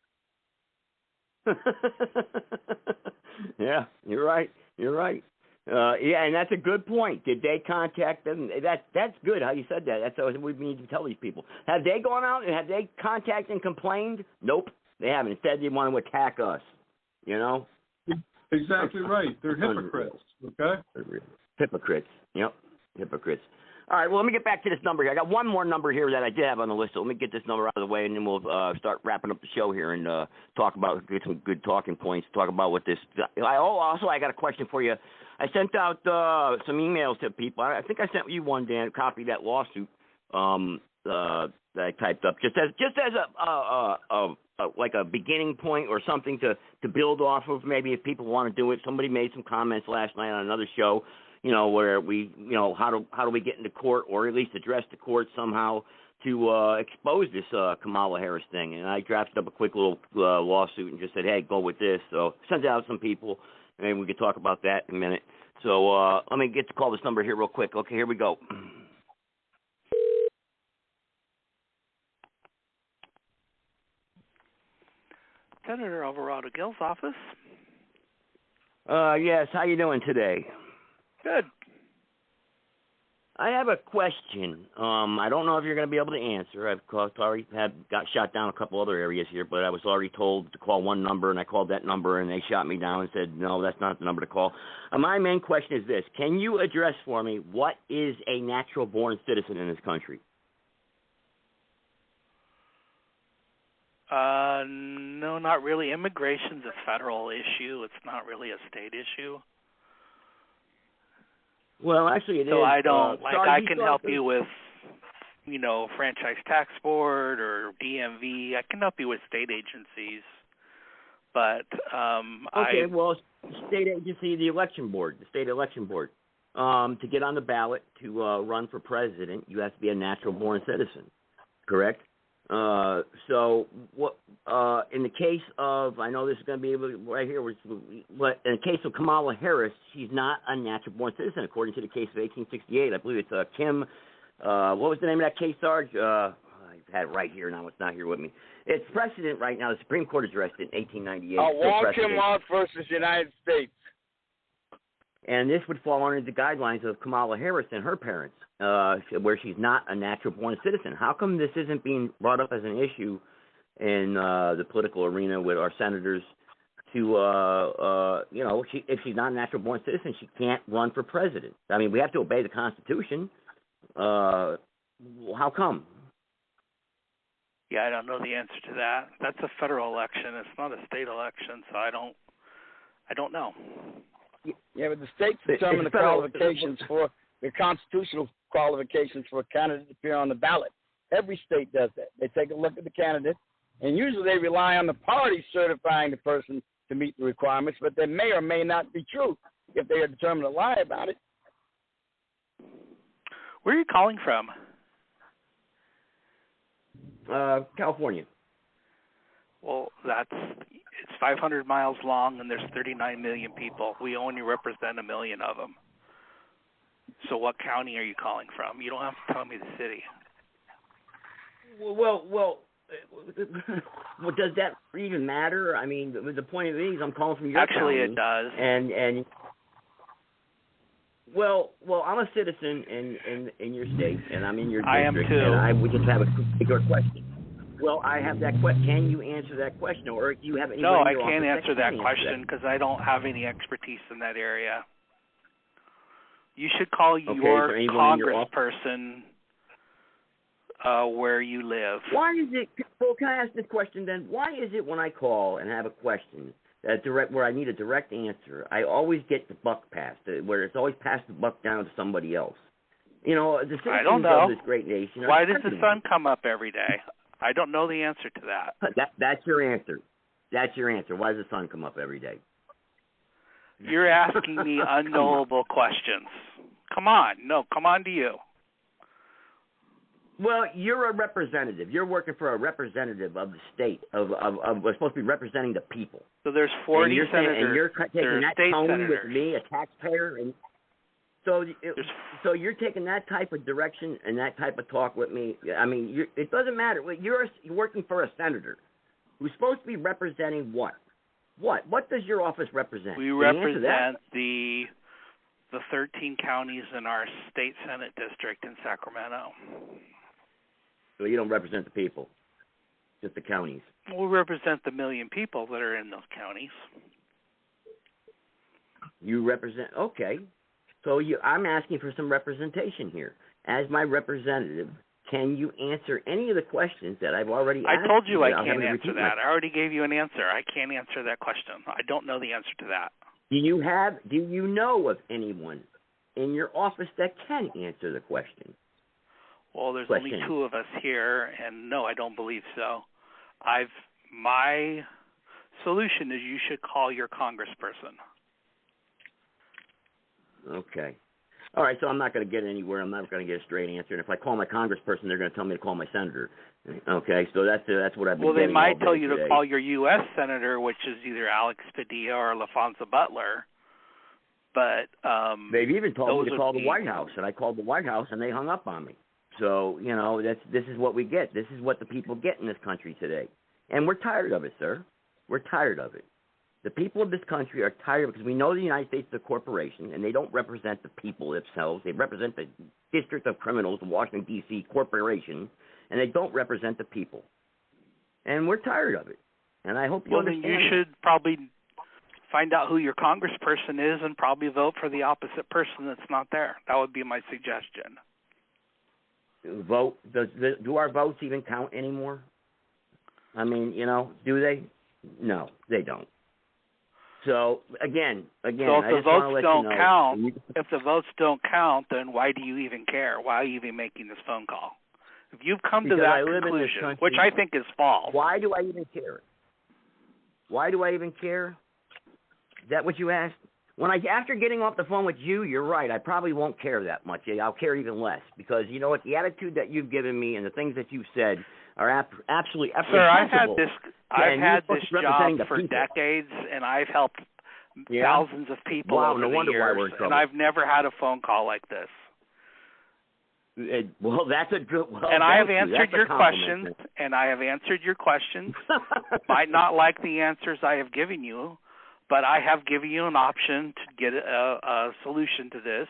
Yeah, you're right. And that's a good point. Did they contact them? That's good how you said that. That's what we need to tell these people. Have they gone out and have they contacted and complained? Nope, they haven't. Instead, they want to attack us. Exactly right. They're hypocrites. Okay. Hypocrites. Yep. Hypocrites. All right, well, let me get back to this number here. I got one more number here that I did have on the list, so let me get this number out of the way, and then we'll start wrapping up the show here and get some good talking points, talk about what this – I got a question for you. I sent out some emails to people. I think I sent you one, Dan, a copy of that lawsuit that I typed up, just as a beginning point or something to build off of, maybe if people want to do it. Somebody made some comments last night on another show, where we, how do we get into court or at least address the court somehow to expose this Kamala Harris thing. And I drafted up a quick little lawsuit and just said, hey, go with this. So sent it out to some people, and we could talk about that in a minute. So let me get to call this number here real quick. Okay, here we go. Senator Alvarado Gill's office. Yes, how you doing today? Good. I have a question. I don't know if you're going to be able to answer. I've already got shot down a couple other areas here, but I was already told to call one number, and I called that number, and they shot me down and said, no, that's not the number to call. My main question is this. Can you address for me what is a natural-born citizen in this country? No, not really. Immigration's a federal issue. It's not really a state issue. Well, actually, it is. So I don't I can help you with, franchise tax board or DMV. I can help you with state agencies, but state agency, the election board, the state election board. To get on the ballot to run for president, you have to be a natural-born citizen, correct? So what? In the case of, I know this is going to be right here, but in the case of Kamala Harris, she's not a natural-born citizen, according to the case of 1868. I believe it's Kim. What was the name of that case, Sarge? I had it right here. Now it's not here with me. It's precedent right now. The Supreme Court addressed it in 1898. Walter versus United States. And this would fall under the guidelines of Kamala Harris and her parents, where she's not a natural-born citizen. How come this isn't being brought up as an issue in the political arena with our senators to, if she's not a natural-born citizen, she can't run for president? I mean, we have to obey the Constitution. How come? Yeah, I don't know the answer to that. That's a federal election. It's not a state election, so I don't know. Yeah, but the states determine the qualifications for the constitutional qualifications for a candidate to appear on the ballot. Every state does that. They take a look at the candidate, and usually they rely on the party certifying the person to meet the requirements, but they may or may not be true if they are determined to lie about it. Where are you calling from? California. Well, it's 500 miles long, and there's 39 million people. We only represent 1 million of them. So what county are you calling from? You don't have to tell me the city. Well, does that even matter? I mean, the point of it is I'm calling from your county. Actually, it does. And well, I'm a citizen in your state, and I'm in your district. I am too. And we just have a particular question. Well, I have that question. Can you answer that question, or do you have any? No, I can't answer that question because I don't have any expertise in that area. You should call your congressperson where you live. Why is it? Well, can I ask this question then? Why is it when I call and have a question where I need a direct answer, I always get the buck passed, where it's always passed the buck down to somebody else? The citizens I don't know. of this great nation. Why does the sun come up every day? I don't know the answer to that. That's your answer. That's your answer. Why does the sun come up every day? You're asking me unknowable questions. Come on to you. Well, you're a representative. You're working for a representative of the state. We're supposed to be representing the people. So there's 40 senators. And you're taking that tone senators. with me, a taxpayer, and so you're taking that type of direction and that type of talk with me. I mean, it doesn't matter. You're working for a senator who's supposed to be representing what? What does your office represent? We represent the 13 counties in our state Senate district in Sacramento. So you don't represent the people, just the counties. We represent the 1 million people that are in those counties. You represent, okay. So I'm asking for some representation here. As my representative, can you answer any of the questions that I've already asked? I told you I can't answer that. I already gave you an answer. I can't answer that question. I don't know the answer to that. Do you know of anyone in your office that can answer the question? Well, there's only 2 of us here, and no, I don't believe so. My solution is you should call your congressperson. Okay. All right, so I'm not going to get anywhere. I'm not going to get a straight answer. And if I call my congressperson, they're going to tell me to call my senator. Okay, so that's what I've been getting. Well, they might tell you today. to call your U.S. senator, which is either Alex Padilla or LaFonza Butler. But they've even told me to call the be, White House, and I called the White House, and they hung up on me. So, you know, this is what we get. This is what the people get in this country today. And we're tired of it, sir. We're tired of it. The people of this country are tired of it because we know the United States is a corporation, and they don't represent the people themselves. They represent the District of Criminals, the Washington, D.C. corporation, and they don't represent the people. And we're tired of it. And I hope you understand. Well, then you should probably find out who your congressperson is and probably vote for the opposite person that's not there. That would be my suggestion. Vote? Do our votes even count anymore? I mean, you know, do they? No, they don't. So again, so if the votes don't count, if the votes don't count, then why do you even care? Why are you even making this phone call? If you've come to that conclusion, which I think is false. Why do I even care? Why do I even care? Is that what you asked? After getting off the phone with you, you're right. I probably won't care that much. I'll care even less because you know what? The attitude that you've given me and the things that you've said are absolutely. Sir, I've had this job for decades, and I've helped thousands of people over the years, and I've never had a phone call like this. That's a good. And I have answered your questions, Might not like the answers I have given you, but I have given you an option to get a solution to this.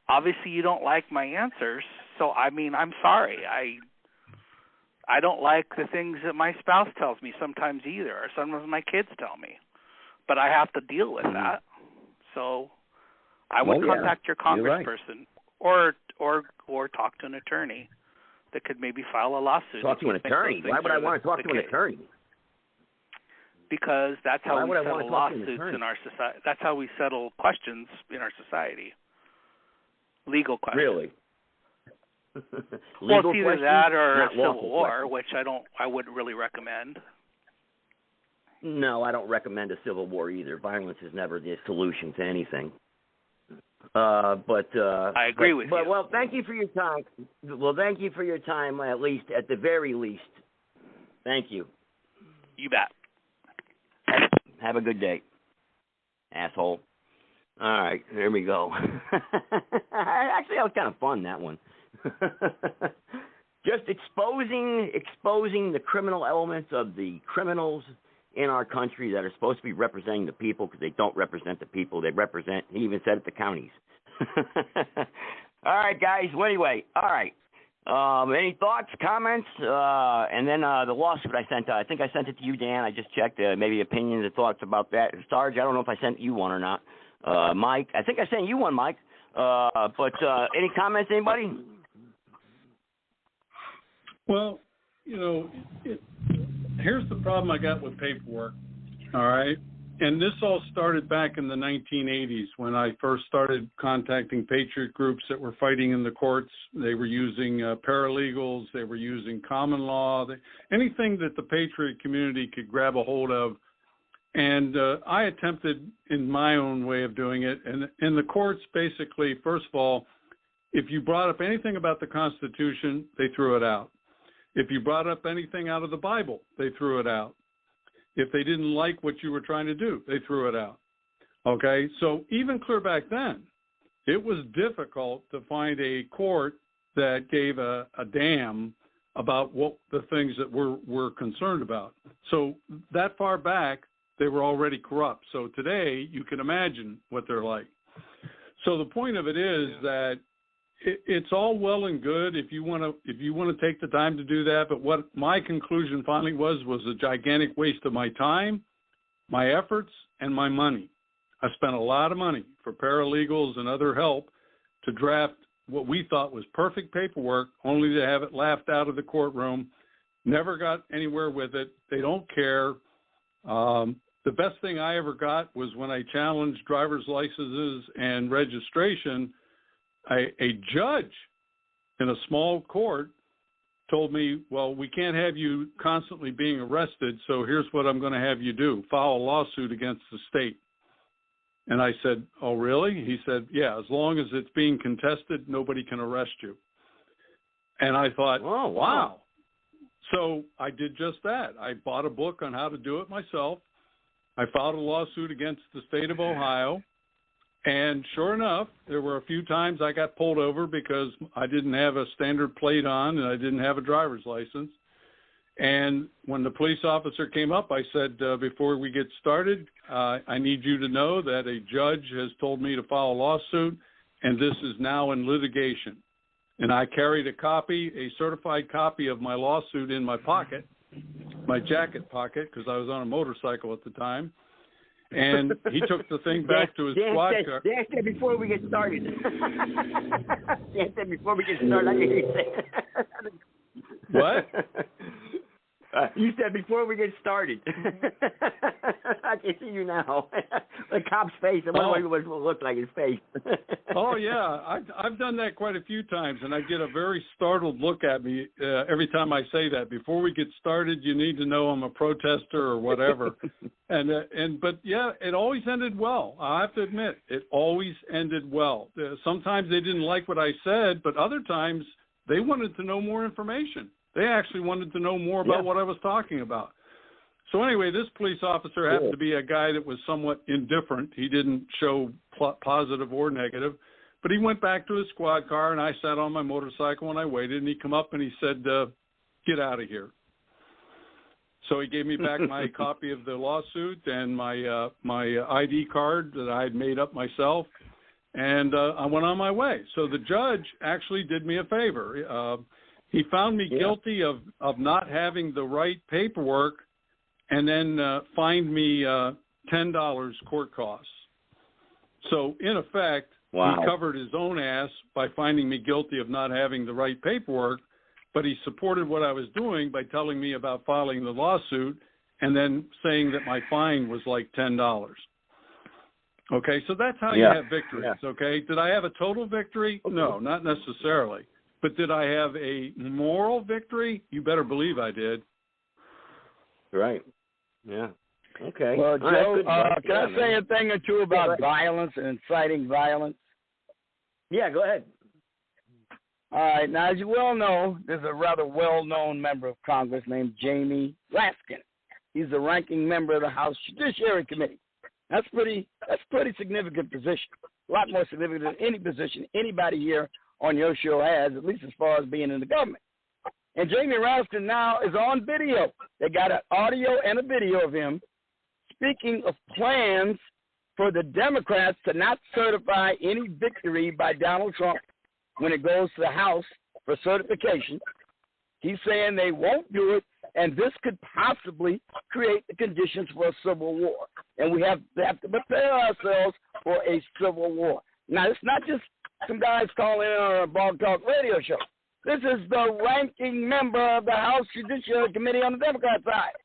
Obviously, you don't like my answers, so I mean, I'm sorry. I don't like the things that my spouse tells me sometimes either, or sometimes my kids tell me. But I have to deal with that. So I would contact your congressperson or talk to an attorney that could maybe file a lawsuit. Talk to an attorney? Why would I want to talk to an attorney? Because that's how we settle lawsuits in our society. That's how we settle questions in our society. Legal questions. Really? Well, it's either that or a civil war, which I wouldn't really recommend. No, I don't recommend a civil war either. Violence is never the solution to anything. I agree with you. Well, thank you for your time. At the very least. Thank you. You bet. Have a good day, asshole. All right, there we go. Actually, that was kind of fun, that one. Just exposing the criminal elements of the criminals in our country that are supposed to be representing the people because they don't represent the people. They represent, he even said it, the counties. All right, guys. Well, anyway, all right. Any thoughts, comments? And then the lawsuit I sent, I think I sent it to you, Dan. I just checked. Maybe opinions and thoughts about that. Sarge, I don't know if I sent you one or not. Mike, I think I sent you one, Mike. But any comments, anybody? Well, you know, here's the problem I got with paperwork, all right? And this all started back in the 1980s when I first started contacting patriot groups that were fighting in the courts. They were using paralegals. They were using common law, anything that the patriot community could grab a hold of. And I attempted in my own way of doing it. And in the courts, basically, first of all, if you brought up anything about the Constitution, they threw it out. If you brought up anything out of the Bible, they threw it out. If they didn't like what you were trying to do, they threw it out. Okay? So even clear back then, it was difficult to find a court that gave a damn about what the things that we're concerned about. So that far back, they were already corrupt. So today, you can imagine what they're like. So the point of it is that it's all well and good if you want to take the time to do that. But what my conclusion finally was a gigantic waste of my time, my efforts, and my money. I spent a lot of money for paralegals and other help to draft what we thought was perfect paperwork, only to have it laughed out of the courtroom. Never got anywhere with it. They don't care. The best thing I ever got was when I challenged driver's licenses and registration. A judge in a small court told me, well, we can't have you constantly being arrested, so here's what I'm going to have you do. File a lawsuit against the state. And I said, oh, really? He said, yeah, as long as it's being contested, nobody can arrest you. And I thought, oh, wow. So I did just that. I bought a book on how to do it myself. I filed a lawsuit against the state of Ohio. And sure enough, there were a few times I got pulled over because I didn't have a standard plate on and I didn't have a driver's license. And when the police officer came up, I said, before we get started, I need you to know that a judge has told me to file a lawsuit, and this is now in litigation. And I carried a certified copy of my lawsuit in my pocket, my jacket pocket, because I was on a motorcycle at the time. And he took the thing back to his squad car. Dan said before we get started. Dan said before we get started, I can hear you say. What? You said before we get started. I can see you now. The cop's face. I wonder what it will look like his face. Oh yeah, I've done that quite a few times, and I get a very startled look at me every time I say that. Before we get started, you need to know I'm a protester or whatever. But yeah, it always ended well. I have to admit, it always ended well. Sometimes they didn't like what I said, but other times they wanted to know more information. They actually wanted to know more about what I was talking about. So anyway, this police officer happened to be a guy that was somewhat indifferent. He didn't show positive or negative, but he went back to his squad car, and I sat on my motorcycle and I waited, and he come up and he said, get out of here. So he gave me back my copy of the lawsuit and my ID card that I had made up myself, and I went on my way. So the judge actually did me a favor. He found me guilty of not having the right paperwork, and then fined me $10 court costs. So, in effect, he covered his own ass by finding me guilty of not having the right paperwork, but he supported what I was doing by telling me about filing the lawsuit and then saying that my fine was like $10. Okay, so that's how you have victories, okay? Did I have a total victory? No, not necessarily. But did I have a moral victory? You better believe I did. Right. Yeah. Okay. Well, Joe, can I say a thing or two about violence and inciting violence? Yeah, go ahead. All right. Now, as you well know, there's a rather well-known member of Congress named Jamie Raskin. He's the ranking member of the House Judiciary Committee. That's pretty significant position. A lot more significant than any position anybody here on your show has, at least as far as being in the government. And Jamie Raskin now is on video. They got an audio and a video of him speaking of plans for the Democrats to not certify any victory by Donald Trump when it goes to the House for certification. He's saying they won't do it, and this could possibly create the conditions for a civil war. And we have to prepare ourselves for a civil war. Now, it's not just some guys calling in on a Blog Talk radio show. This is the ranking member of the House Judiciary Committee on the Democrat side.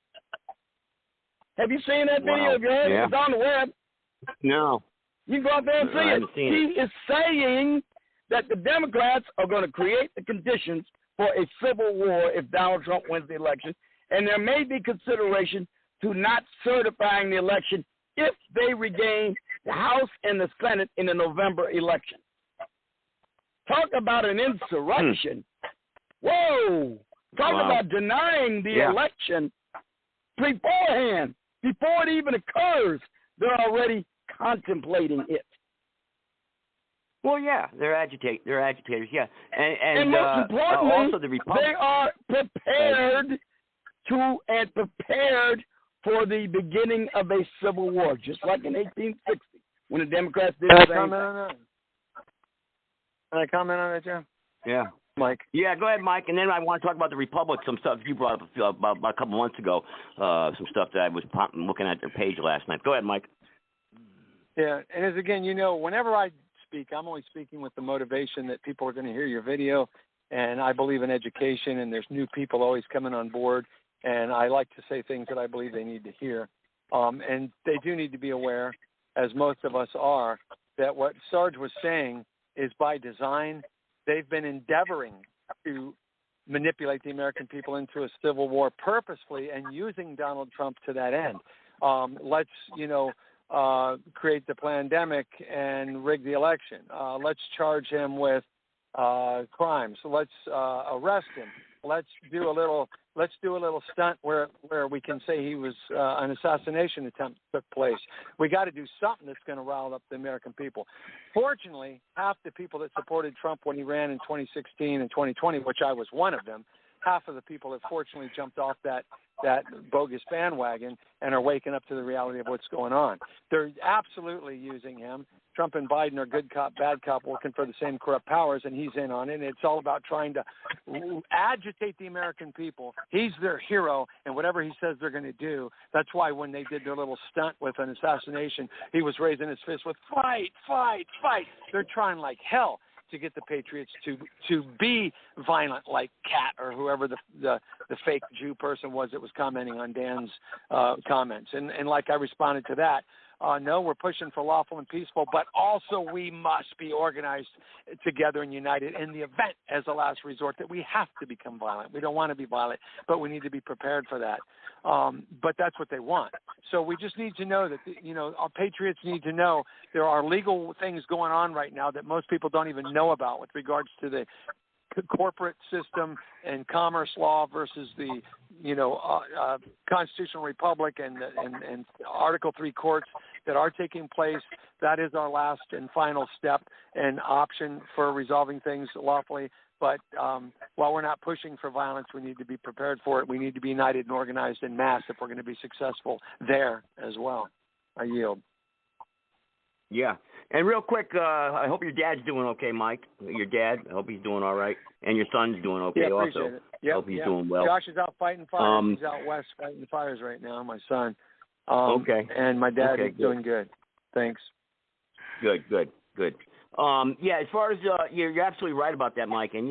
Have you seen that video? Have you heard it? It's on the web. No. You can go out there and see it. He is saying that the Democrats are going to create the conditions for a civil war if Donald Trump wins the election, and there may be consideration to not certifying the election if they regain the House and the Senate in the November election. Talk about an insurrection. Whoa. Talk about denying the election beforehand. Before it even occurs, they're already contemplating it. Well, yeah, they're agitators, yeah. And most importantly, also the Republicans. They are prepared for the beginning of a civil war, just like in 1860 when the Democrats did the same thing. Can I comment on that, John? Yeah. Mike. Yeah, go ahead, Mike. And then I want to talk about the Republic, some stuff you brought up about a couple months ago, some stuff that I was looking at their page last night. Go ahead, Mike. Yeah, and as again, whenever I speak, I'm always speaking with the motivation that people are going to hear your video, and I believe in education, and there's new people always coming on board, and I like to say things that I believe they need to hear. And they do need to be aware, as most of us are, that what Sarge was saying is by design. They've been endeavoring to manipulate the American people into a civil war purposefully and using Donald Trump to that end. Let's, create the pandemic and rig the election. Let's charge him with crimes. Let's arrest him. Let's do a little let's do a little stunt where we can say he was an assassination attempt took place. We got to do something that's going to rile up the American people. Fortunately, half the people that supported Trump when he ran in 2016 and 2020, which I was one of them, half of the people have fortunately jumped off that bogus bandwagon and are waking up to the reality of what's going on. They're absolutely using him. Trump and Biden are good cop, bad cop, working for the same corrupt powers, and he's in on it. And it's all about trying to agitate the American people. He's their hero, and whatever he says they're going to do, that's why when they did their little stunt with an assassination, he was raising his fist with fight, fight, fight. They're trying like hell to get the patriots to be violent like Kat or whoever the fake Jew person was that was commenting on Dan's comments. And like I responded to that, no, we're pushing for lawful and peaceful, but also we must be organized together and united in the event as a last resort that we have to become violent. We don't want to be violent, but we need to be prepared for that. But that's what they want. So we just need to know that, our patriots need to know there are legal things going on right now that most people don't even know about with regards to the corporate system and commerce law versus the constitutional republic and Article 3 courts that are taking place. That is our last and final step and option for resolving things lawfully. But while we're not pushing for violence, we need to be prepared for it. We need to be united and organized en masse if we're going to be successful there as well. I yield. Yeah. And real quick, I hope your dad's doing okay, Mike. Your dad, I hope he's doing all right. And your son's doing okay appreciate also. It. Yep, hope he's doing well. Josh is out fighting fires. He's out west fighting fires right now, my son. Okay. And my dad is doing good. Thanks. Good. Yeah, as far as you're absolutely right about that, Mike. And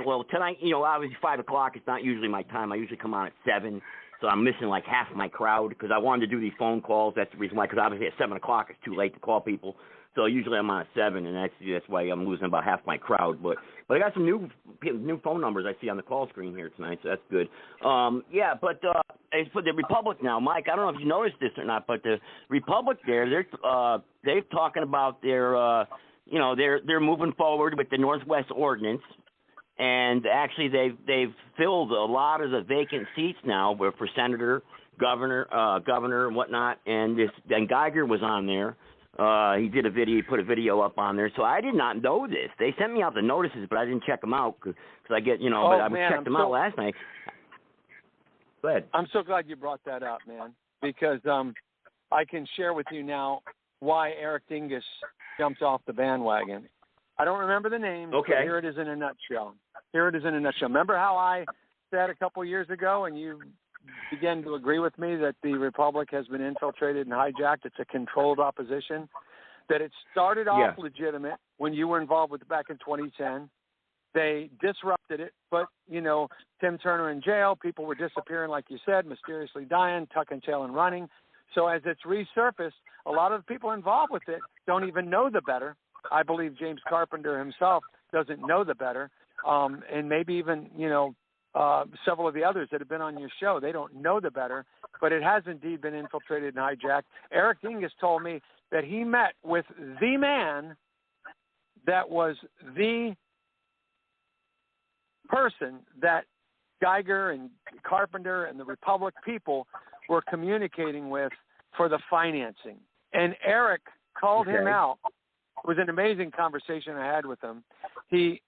well, tonight, obviously 5 o'clock. It's not usually my time. I usually come on at 7, so I'm missing like half my crowd because I wanted to do these phone calls. That's the reason why. Because obviously at 7 o'clock it's too late to call people. So usually I'm on at 7, and that's why I'm losing about half my crowd. But I got some new phone numbers I see on the call screen here tonight, so that's good. But as for the Republic now, Mike, I don't know if you noticed this or not, but the Republic they're talking about their they're moving forward with the Northwest Ordinance, and actually they've filled a lot of the vacant seats now for senator, governor, and whatnot. And Geiger was on there. He did a video. He put a video up on there. So I did not know this. They sent me out the notices, but I didn't check them out because I get but I checked them out last night. Go ahead. I'm so glad you brought that up, man, because I can share with you now why Eric Dingus jumped off the bandwagon. I don't remember the name. Okay. But here it is in a nutshell. Remember how I said a couple years ago, and you began to agree with me that the Republic has been infiltrated and hijacked? It's a controlled opposition. That it started off legitimate when you were involved with it back in 2010. They disrupted it, but, Tim Turner in jail, people were disappearing, like you said, mysteriously dying, tuck and tail and running. So as it's resurfaced, a lot of the people involved with it don't even know the better. I believe James Carpenter himself doesn't know the better. And maybe even, several of the others that have been on your show, they don't know the better, but it has indeed been infiltrated and hijacked. Eric Dingus told me that he met with the man that was the person that Geiger and Carpenter and the Republic people were communicating with for the financing. And Eric called him out. It was an amazing conversation I had with him. He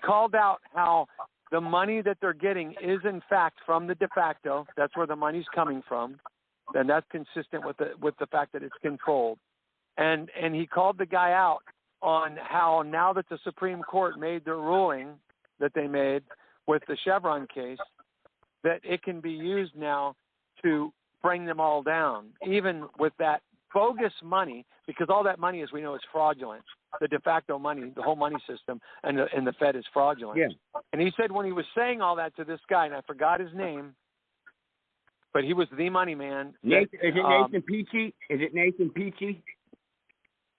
called out how the money that they're getting is in fact from the de facto. That's where the money's coming from, and that's consistent with the fact that it's controlled. And he called the guy out on how now that the Supreme Court made their ruling that they made with the Chevron case, that it can be used now to bring them all down, even with that bogus money, because all that money, as we know, is fraudulent. The de facto money, the whole money system, and the Fed is fraudulent. Yeah. And he said when he was saying all that to this guy, and I forgot his name, but he was the money man. Is it Nathan Peachy? Is it Nathan Peachy?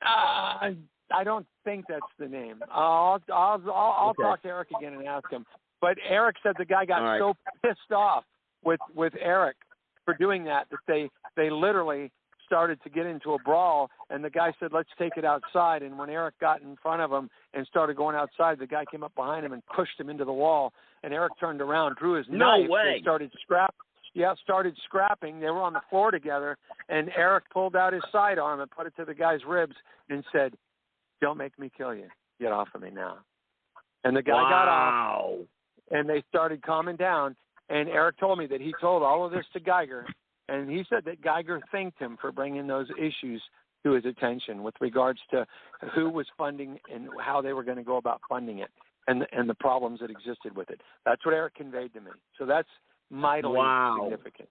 I don't think that's the name. I'll talk to Eric again and ask him. But Eric said the guy got so pissed off with Eric for doing that they literally started to get into a brawl, and the guy said, let's take it outside. And when Eric got in front of him and started going outside, the guy came up behind him and pushed him into the wall. And Eric turned around, drew his knife. No way. They started scrapping. They were on the floor together, and Eric pulled out his sidearm and put it to the guy's ribs and said, don't make me kill you. Get off of me now. And the guy got off, and they started calming down. And Eric told me that he told all of this to Geiger, and he said that Geiger thanked him for bringing those issues to his attention with regards to who was funding and how they were going to go about funding it and the problems that existed with it. That's what Eric conveyed to me. So that's mightily significant.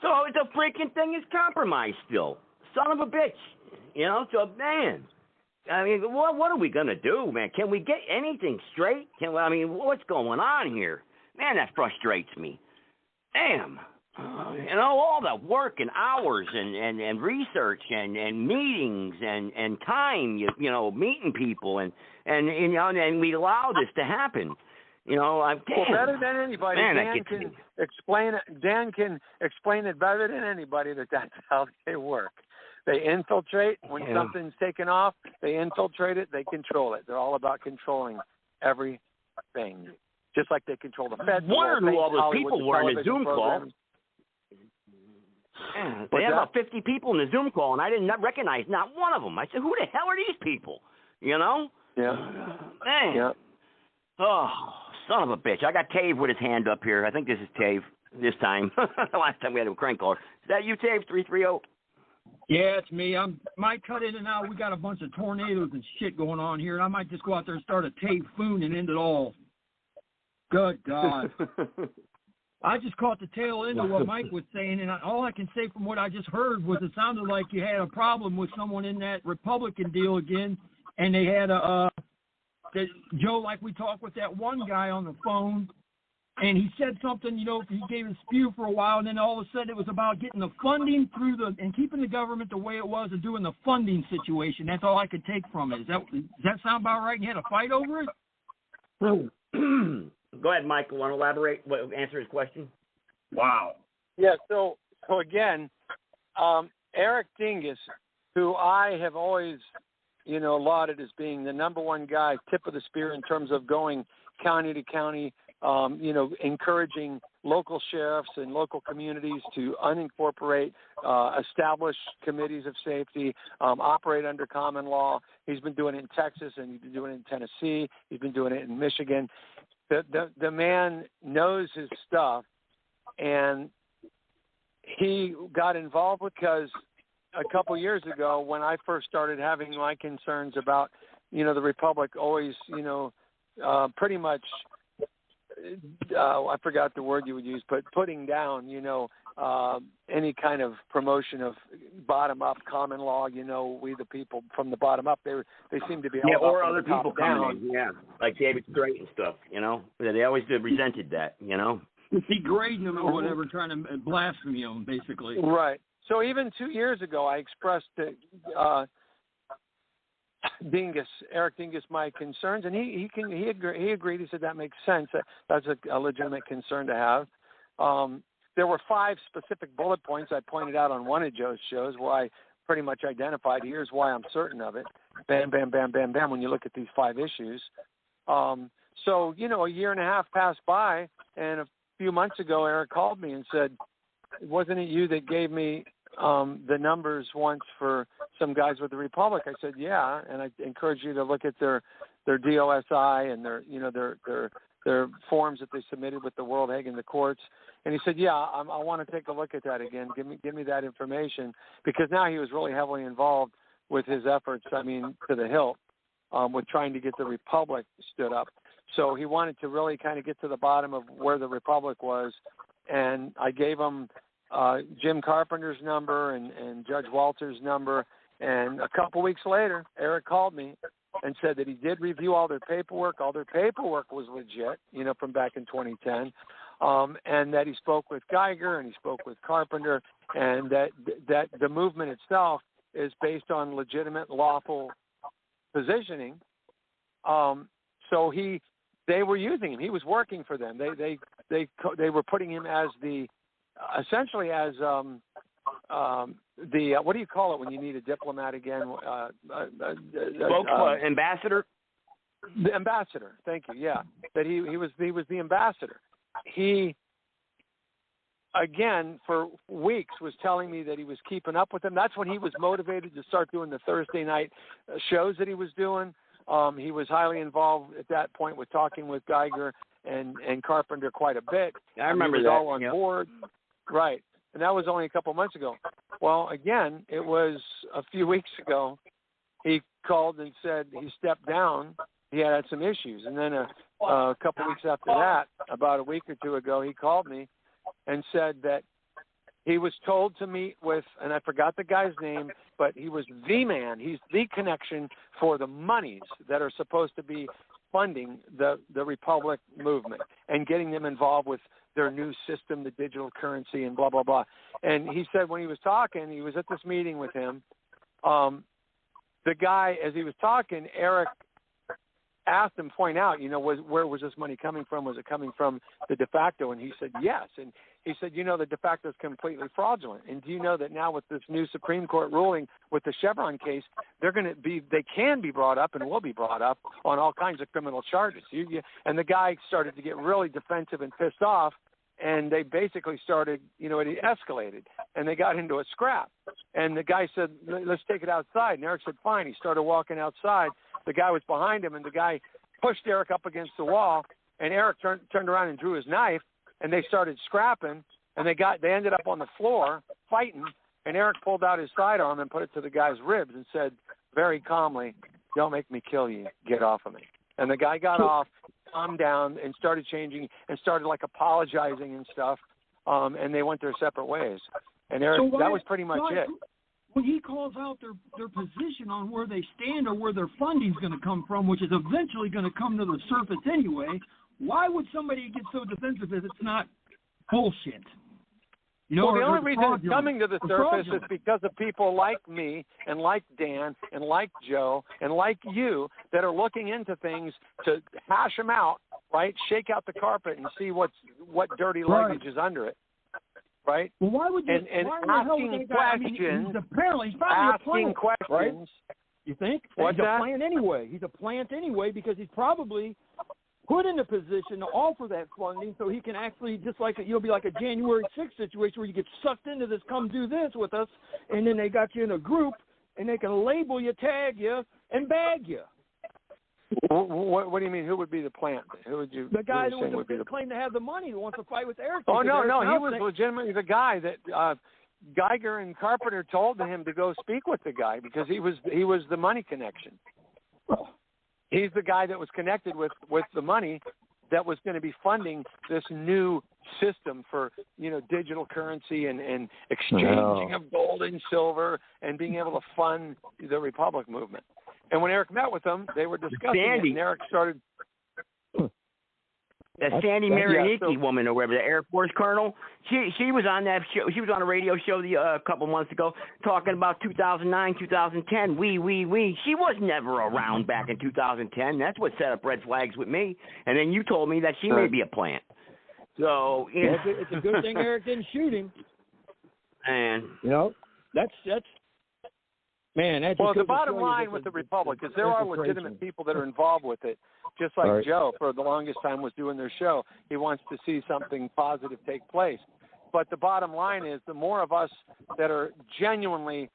So the freaking thing is compromised still. Son of a bitch. You know, so, man, I mean, what are we going to do, man? Can we get anything straight? What's going on here? Man, that frustrates me. Damn. You know, all the work and hours and research and meetings and time, you know, meeting people and we allow this to happen. You know, better than anybody. Man, Dan can explain it. Dan can explain it better than anybody that's how they work. They infiltrate when something's taken off. They infiltrate it. They control it. They're all about controlling everything, just like they control the Fed. Wondering who all those people were in the Zoom call. They had about 50 people in the Zoom call, and I didn't recognize not one of them. I said, who the hell are these people? You know? Yeah. Man. Yeah. Oh, son of a bitch. I got Tave with his hand up here. I think this is Tave this time. Last time we had a crank caller. Is that you, Tave, 330? Yeah, it's me. I might cut in and out. We got a bunch of tornadoes and shit going on here, and I might just go out there and start a Tave-foon and end it all. Good God. I just caught the tail end of what Mike was saying, and all I can say from what I just heard was it sounded like you had a problem with someone in that Republican deal again, and they had Joe, like we talked with that one guy on the phone, and he said something, you know, he gave a spew for a while, and then all of a sudden it was about getting the funding and keeping the government the way it was and doing the funding situation. That's all I could take from it. Does that sound about right? And you had a fight over it? Go ahead, Michael. Want to elaborate? Answer his question? Wow. Yeah, so again, Eric Dingus, who I have always, you know, lauded as being the number one guy, tip of the spear in terms of going county to county, you know, encouraging local sheriffs and local communities to unincorporate, establish committees of safety, operate under common law. He's been doing it in Texas, and he's been doing it in Tennessee. He's been doing it in Michigan. The man knows his stuff, and he got involved because a couple years ago when I first started having my concerns about, you know, the Republic always, you know, pretty much, I forgot the word you would use, but putting down, you know, any kind of promotion of bottom-up common law, you know, we the people from the bottom up, they seem to be all or other people coming in, like David Strait and stuff, you know. They always resented that, you know. Degrading them or whatever, trying to blaspheme them, basically. Right. So even 2 years ago, I expressed to Eric Dingus, my concerns, and he agreed. He said that makes sense. That's a legitimate concern to have. There were 5 specific bullet points I pointed out on one of Joe's shows where I pretty much identified, here's why I'm certain of it. Bam, bam, bam, bam, bam, when you look at these 5 issues. So, you know, a year and a half passed by, and a few months ago, Eric called me and said, wasn't it you that gave me the numbers once for some guys with the Republic? I said, yeah, and I encourage you to look at their DOSI and their, you know, their forms that they submitted with the World Hague and the courts. And he said, yeah, I want to take a look at that again. Give me that information, because now he was really heavily involved with his efforts, I mean, to the hilt, with trying to get the Republic stood up. So he wanted to really kind of get to the bottom of where the Republic was. And I gave him Jim Carpenter's number and Judge Walter's number. And a couple weeks later, Eric called me and said that he did review all their paperwork. All their paperwork was legit, you know, from back in 2010. And that he spoke with Geiger and he spoke with Carpenter, and that the movement itself is based on legitimate, lawful positioning. So they were using him. He was working for them. They were putting him as essentially as the what do you call it when you need a diplomat again? Ambassador. The ambassador. Thank you. Yeah, that he was the ambassador. He again for weeks was telling me that he was keeping up with them. That's when he was motivated to start doing the Thursday night shows that he was doing. He was highly involved at that point with talking with Geiger and Carpenter quite a bit. I remember he was that. all on board. Right. And that was only a couple months ago. Well, again, it was a few weeks ago. He called and said he stepped down. He had some issues. And then a couple weeks after that, about a week or two ago, he called me and said that he was told to meet with, and I forgot the guy's name, but he was the man. He's the connection for the monies that are supposed to be funding the Republic movement and getting them involved with their new system, the digital currency, and blah, blah, blah. And he said when he was talking, he was at this meeting with him. The guy, as he was talking, Eric asked him, point out, where was this money coming from? Was it coming from the de facto? And he said, yes. And he said, the de facto is completely fraudulent. And do you know that now with this new Supreme Court ruling with the Chevron case, they can be brought up and will be brought up on all kinds of criminal charges. And the guy started to get really defensive and pissed off. And they basically started, it escalated, and they got into a scrap. And the guy said, let's take it outside. And Eric said, fine. He started walking outside. The guy was behind him, and the guy pushed Eric up against the wall, and Eric turned around and drew his knife, and they started scrapping, and they ended up on the floor fighting, and Eric pulled out his sidearm and put it to the guy's ribs and said very calmly, don't make me kill you. Get off of me. And the guy got off, calmed down, and started changing and started apologizing and stuff, and they went their separate ways. And Eric, that was pretty much it. When he calls out their position on where they stand or where their funding's going to come from, which is eventually going to come to the surface anyway, why would somebody get so defensive if it's not bullshit? Well, the only reason it's coming to the surface is because of people like me and like Dan and like Joe and like you that are looking into things to hash them out, right? Shake out the carpet and see what dirty luggage is under it. Right? Well, why would you? And asking questions. He's probably a plant, questions. Right? You think? What's he's that? a plant anyway. He's a plant anyway because he's probably put in a position to offer that funding so he can actually, just like you'll be like a January 6th situation where you get sucked into this, come do this with us, and then they got you in a group and they can label you, tag you, and bag you. What do you mean? Who would be the plant? Who would you? The guy that would claim to have the money who wants to fight with Eric. Oh no, he was legitimately the guy that Geiger and Carpenter told him to go speak with the guy because he was the money connection. He's the guy that was connected with the money that was going to be funding this new system for digital currency and exchanging of gold and silver and being able to fund the Republic movement. And when Eric met with them, they were discussing it, and Eric started. That Sandy Marinicki woman or whatever, the Air Force colonel, she was on that show. She was on a radio show a couple months ago talking about 2009, 2010. We. She was never around back in 2010. That's what set up red flags with me. And then you told me that she may be a plant. So it's a good thing Eric didn't shoot him. And that's. Man, that's the bottom line with the Republic is there are legitimate people that are involved with it, just like Joe for the longest time was doing their show. He wants to see something positive take place. But the bottom line is the more of us that are genuinely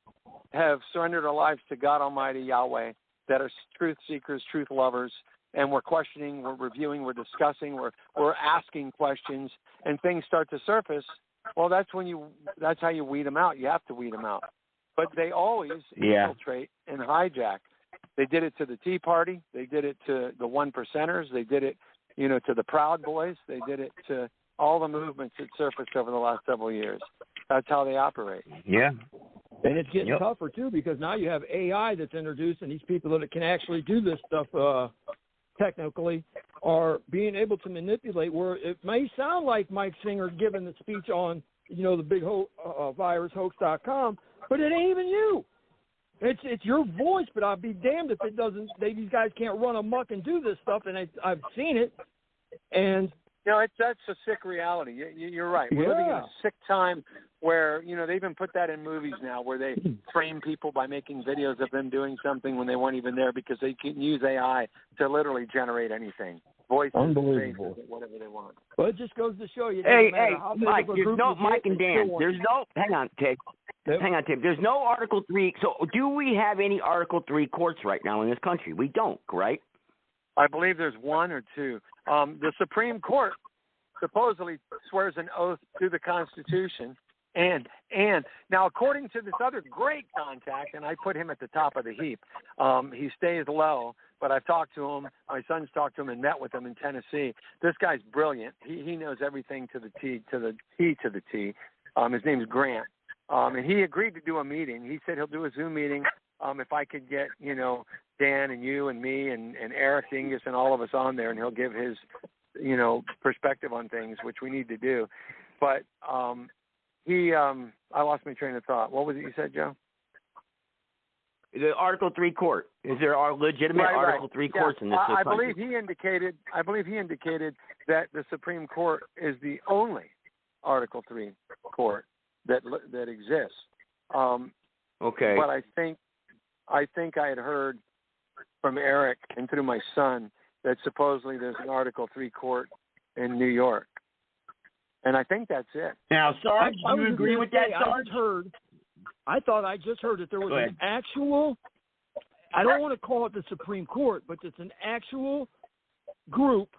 have surrendered our lives to God Almighty Yahweh, that are truth seekers, truth lovers, and we're questioning, we're reviewing, we're discussing, we're asking questions, and things start to surface, well, that's how you weed them out. You have to weed them out. But they always infiltrate and hijack. They did it to the Tea Party. They did it to the One Percenters. They did it, to the Proud Boys. They did it to all the movements that surfaced over the last several years. That's how they operate. Yeah. And it's getting tougher, too, because now you have AI that's introduced, and these people that can actually do this stuff technically are being able to manipulate where it may sound like Mike Singer giving the speech on, the big virus hoax.com, but it ain't even you. It's your voice, but I'll be damned if it doesn't. These guys can't run amok and do this stuff, and I've seen it. And that's a sick reality. You're right. We're living in a sick time where, they even put that in movies now where they frame people by making videos of them doing something when they weren't even there because they can use AI to literally generate anything. Voices, unbelievable. faces, whatever they want. Well, it just goes to show you. Hey, Mike, Mike and Dan, hang on, Ted. Yep. Hang on, Tim. There's no Article 3. So do we have any Article 3 courts right now in this country? We don't, right? I believe there's one or two. The Supreme Court supposedly swears an oath to the Constitution. And now, according to this other great contact, and I put him at the top of the heap, he stays low, but I've talked to him. My son's talked to him and met with him in Tennessee. This guy's brilliant. He knows everything to the T, to the T, to the T. His name's Grant. And he agreed to do a meeting. He said he'll do a Zoom meeting if I could get, Dan and you and me and Eric Dingus and all of us on there, and he'll give his, perspective on things, which we need to do. But I lost my train of thought. What was it you said, Joe? The Article 3 court. Is there a legitimate Article 3 courts in this country? I believe he indicated that the Supreme Court is the only Article 3 court that exists. Okay. But I think I had heard from Eric and through my son that supposedly there's an Article 3 court in New York. And I think that's it. Now, Sarge, do you agree with that, Sarge? I thought I just heard that there was an actual, I don't want to call it the Supreme Court, but it's an actual group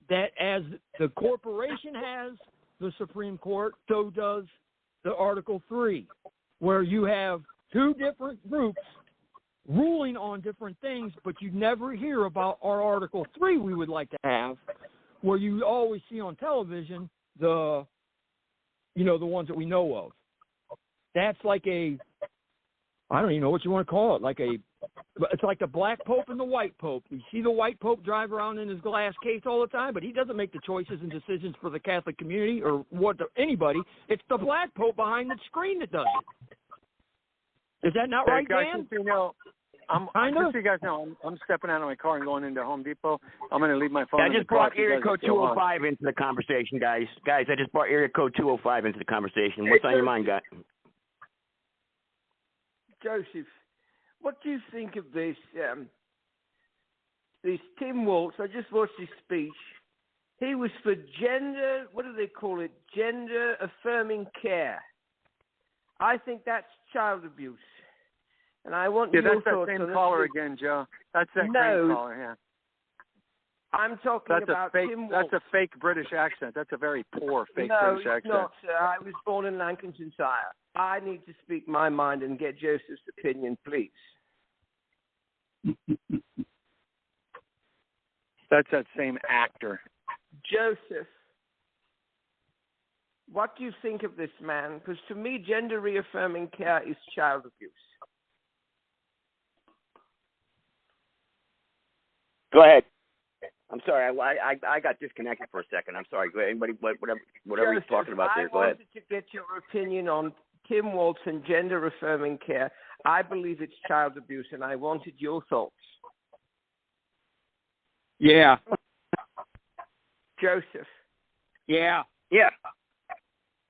that as the corporation has the Supreme Court, so does the Article 3, where you have two different groups ruling on different things, but you never hear about our Article 3 we would like to have, where you always see on television the ones that we know of. That's like I don't even know what you want to call it, it's like the black pope and the white pope. You see the white pope drive around in his glass case all the time, but he doesn't make the choices and decisions for the Catholic community or anybody. It's the black pope behind the screen that does it. Is that not right, Dan? Just so you guys know, I'm stepping out of my car and going into Home Depot. I'm going to leave my phone. I just brought area code 205 into the conversation, guys. Guys, I just brought area code 205 into the conversation. What's on your mind, guy? Joseph, what do you think of this? This Tim Walz, I just watched his speech. He was for gender, what do they call it? Gender affirming care. I think that's child abuse. And I want your thoughts on that's that same caller again, Joe. That's that same caller, yeah. I'm talking about Tim Walz. That's a fake British accent. That's a very poor fake British accent. No, it's not, sir. I was born in Lancashire. I need to speak my mind and get Joseph's opinion, please. That's that same actor. Joseph, what do you think of this man? Because to me, gender reaffirming care is child abuse. Go ahead. I'm sorry. I got disconnected for a second. I'm sorry. Go ahead. Anybody, whatever he's talking about there, go ahead. I wanted to get your opinion on Tim Walz and gender affirming care. I believe it's child abuse, and I wanted your thoughts. Yeah. Joseph. Yeah. Yeah.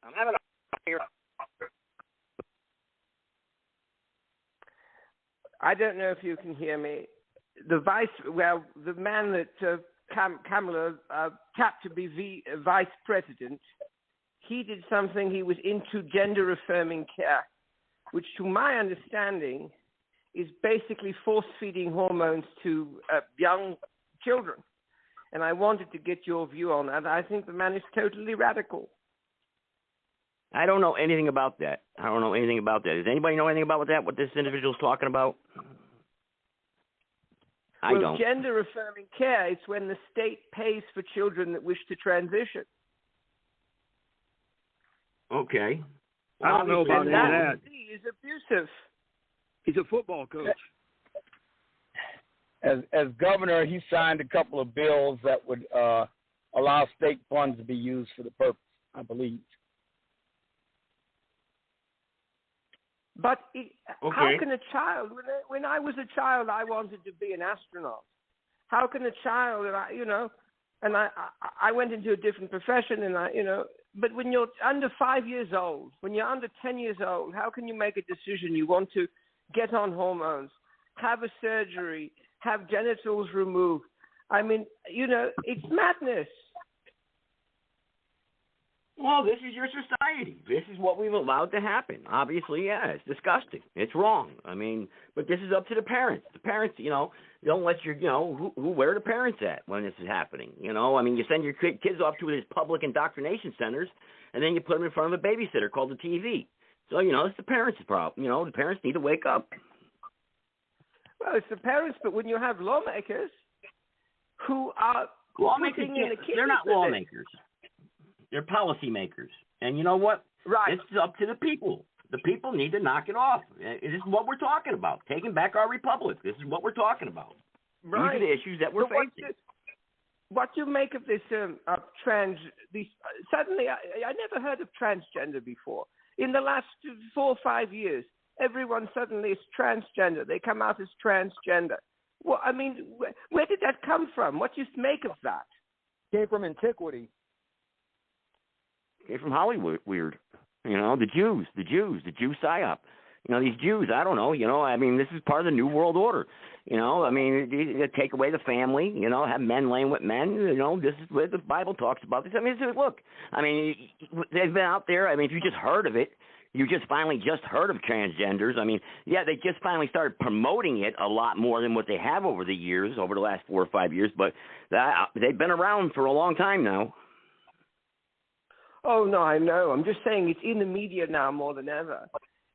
I'm having a here. I don't know if you can hear me. The man that Kamala tapped to be vice president, he did something. He was into gender affirming care, which, to my understanding, is basically force feeding hormones to young children. And I wanted to get your view on that. I think the man is totally radical. I don't know anything about that. Does anybody know anything about what this individual's talking about? I don't. Gender affirming care is when the state pays for children that wish to transition. Okay. I don't know about that. He is abusive. He's a football coach. As governor, he signed a couple of bills that would allow state funds to be used for the purpose, I believe. But how can a child, when I was a child, I wanted to be an astronaut. How can a child, and I went into a different profession, and But when you're under 5 years old, when you're under 10 years old, how can you make a decision you want to get on hormones, have a surgery, have genitals removed? I mean, it's madness. Well, this is your society. This is what we've allowed to happen. Obviously, yeah, it's disgusting. It's wrong. I mean, but this is up to the parents. The parents, don't let your, where are the parents at when this is happening? I mean, you send your kids off to these public indoctrination centers, and then you put them in front of a babysitter called the TV. So, it's the parents' problem. The parents need to wake up. Well, it's the parents, but when you have lawmakers who are putting in the kids, they're not lawmakers. They're policymakers. And you know what? Right. It's up to the people. The people need to knock it off. This is what we're talking about. Taking back our republic. This is what we're talking about. Right. These are the issues that we're facing. What do you make of this suddenly, I never heard of transgender before. In the last 4 or 5 years, everyone suddenly is transgender. They come out as transgender. Well, I mean, where did that come from? What do you make of that? Came from antiquity. Came from Hollywood, weird. The Jews, the Jew psyop. These Jews, I don't know, I mean, this is part of the New World Order. I mean, they take away the family, have men laying with men, this is what the Bible talks about. This. I mean, look, I mean, they've been out there. I mean, if you just heard of it, you just finally heard of transgenders. I mean, yeah, they just finally started promoting it a lot more than what they have over the years, over the last 4 or 5 years, but they've been around for a long time now. Oh, no, I know. I'm just saying it's in the media now more than ever.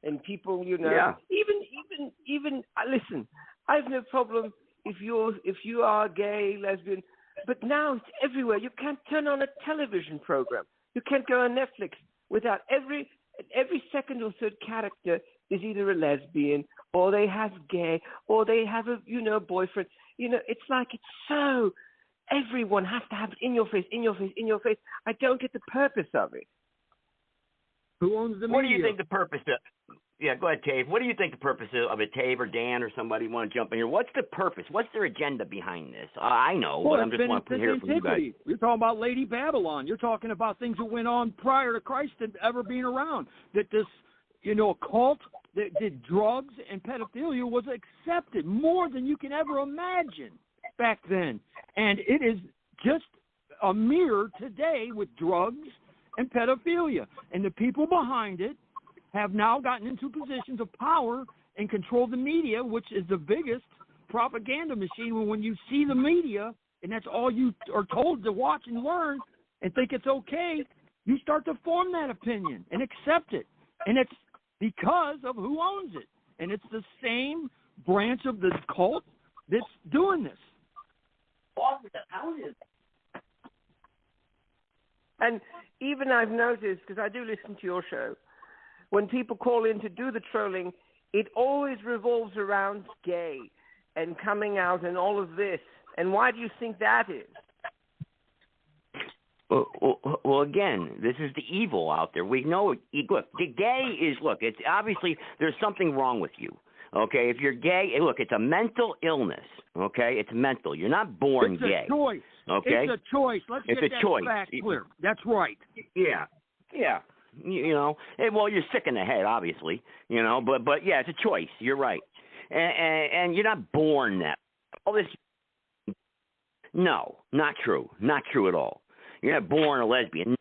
And people, yeah. even listen, I have no problem if you are gay, lesbian, but now it's everywhere. You can't turn on a television program. You can't go on Netflix without every second or third character is either a lesbian or they have gay or they have a boyfriend. It's like it's so. Everyone has to have it in your face, in your face, in your face. I don't get the purpose of it. Who owns the media? What do you think the purpose of? Yeah, go ahead, Tave. What do you think the purpose of it, Tave or Dan or somebody want to jump in here? What's the purpose? What's their agenda behind this? I know, but I'm just want to hear from you guys. You're talking about Lady Babylon. You're talking about things that went on prior to Christ ever being around. That this, cult that did drugs and pedophilia was accepted more than you can ever imagine back then. And it is just a mirror today with drugs and pedophilia. And the people behind it have now gotten into positions of power and control the media, which is the biggest propaganda machine. When you see the media, and that's all you are told to watch and learn and think it's okay, you start to form that opinion and accept it. And it's because of who owns it. And it's the same branch of the cult that's doing this. And even I've noticed, because I do listen to your show, when people call in to do the trolling, it always revolves around gay and coming out and all of this. And why do you think that is? Well, again, this is the evil out there. We know, look, the gay is, it's obviously there's something wrong with you. Okay, if you're gay, look, it's a mental illness. Okay, it's mental. You're not born gay. It's a choice. Okay, it's a choice. Let's get that fact clear. That's right. Yeah. Well, you're sick in the head, obviously. But yeah, it's a choice. You're right, and you're not born that. All this. No, not true. Not true at all. You're not born a lesbian.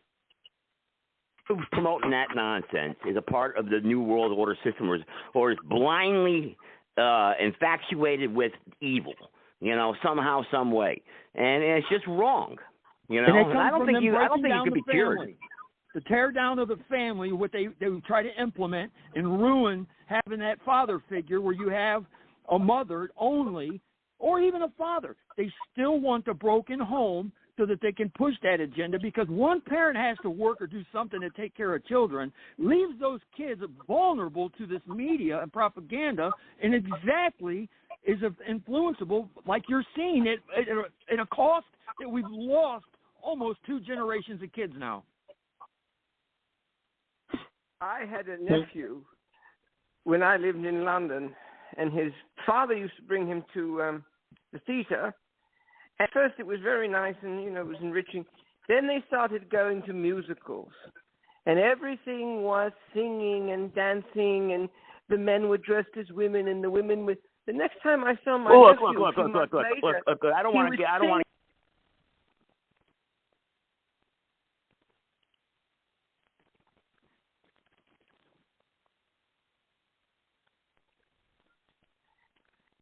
Promoting that nonsense is a part of the New World Order system, or is blindly infatuated with evil, somehow, some way, and it's just wrong, And I don't think you could be cured. The tear down of the family, what they try to implement and ruin having that father figure where you have a mother only, or even a father. They still want the broken home so that they can push that agenda, because one parent has to work or do something to take care of children, leaves those kids vulnerable to this media and propaganda, and exactly is influenceable, like you're seeing it at a cost that we've lost almost 2 generations of kids now. I had a nephew when I lived in London, and his father used to bring him to the theater. At first, it was very nice and, it was enriching. Then they started going to musicals, and everything was singing and dancing, and the men were dressed as women, and the women were. The next time I saw my nephew, Look. I don't want to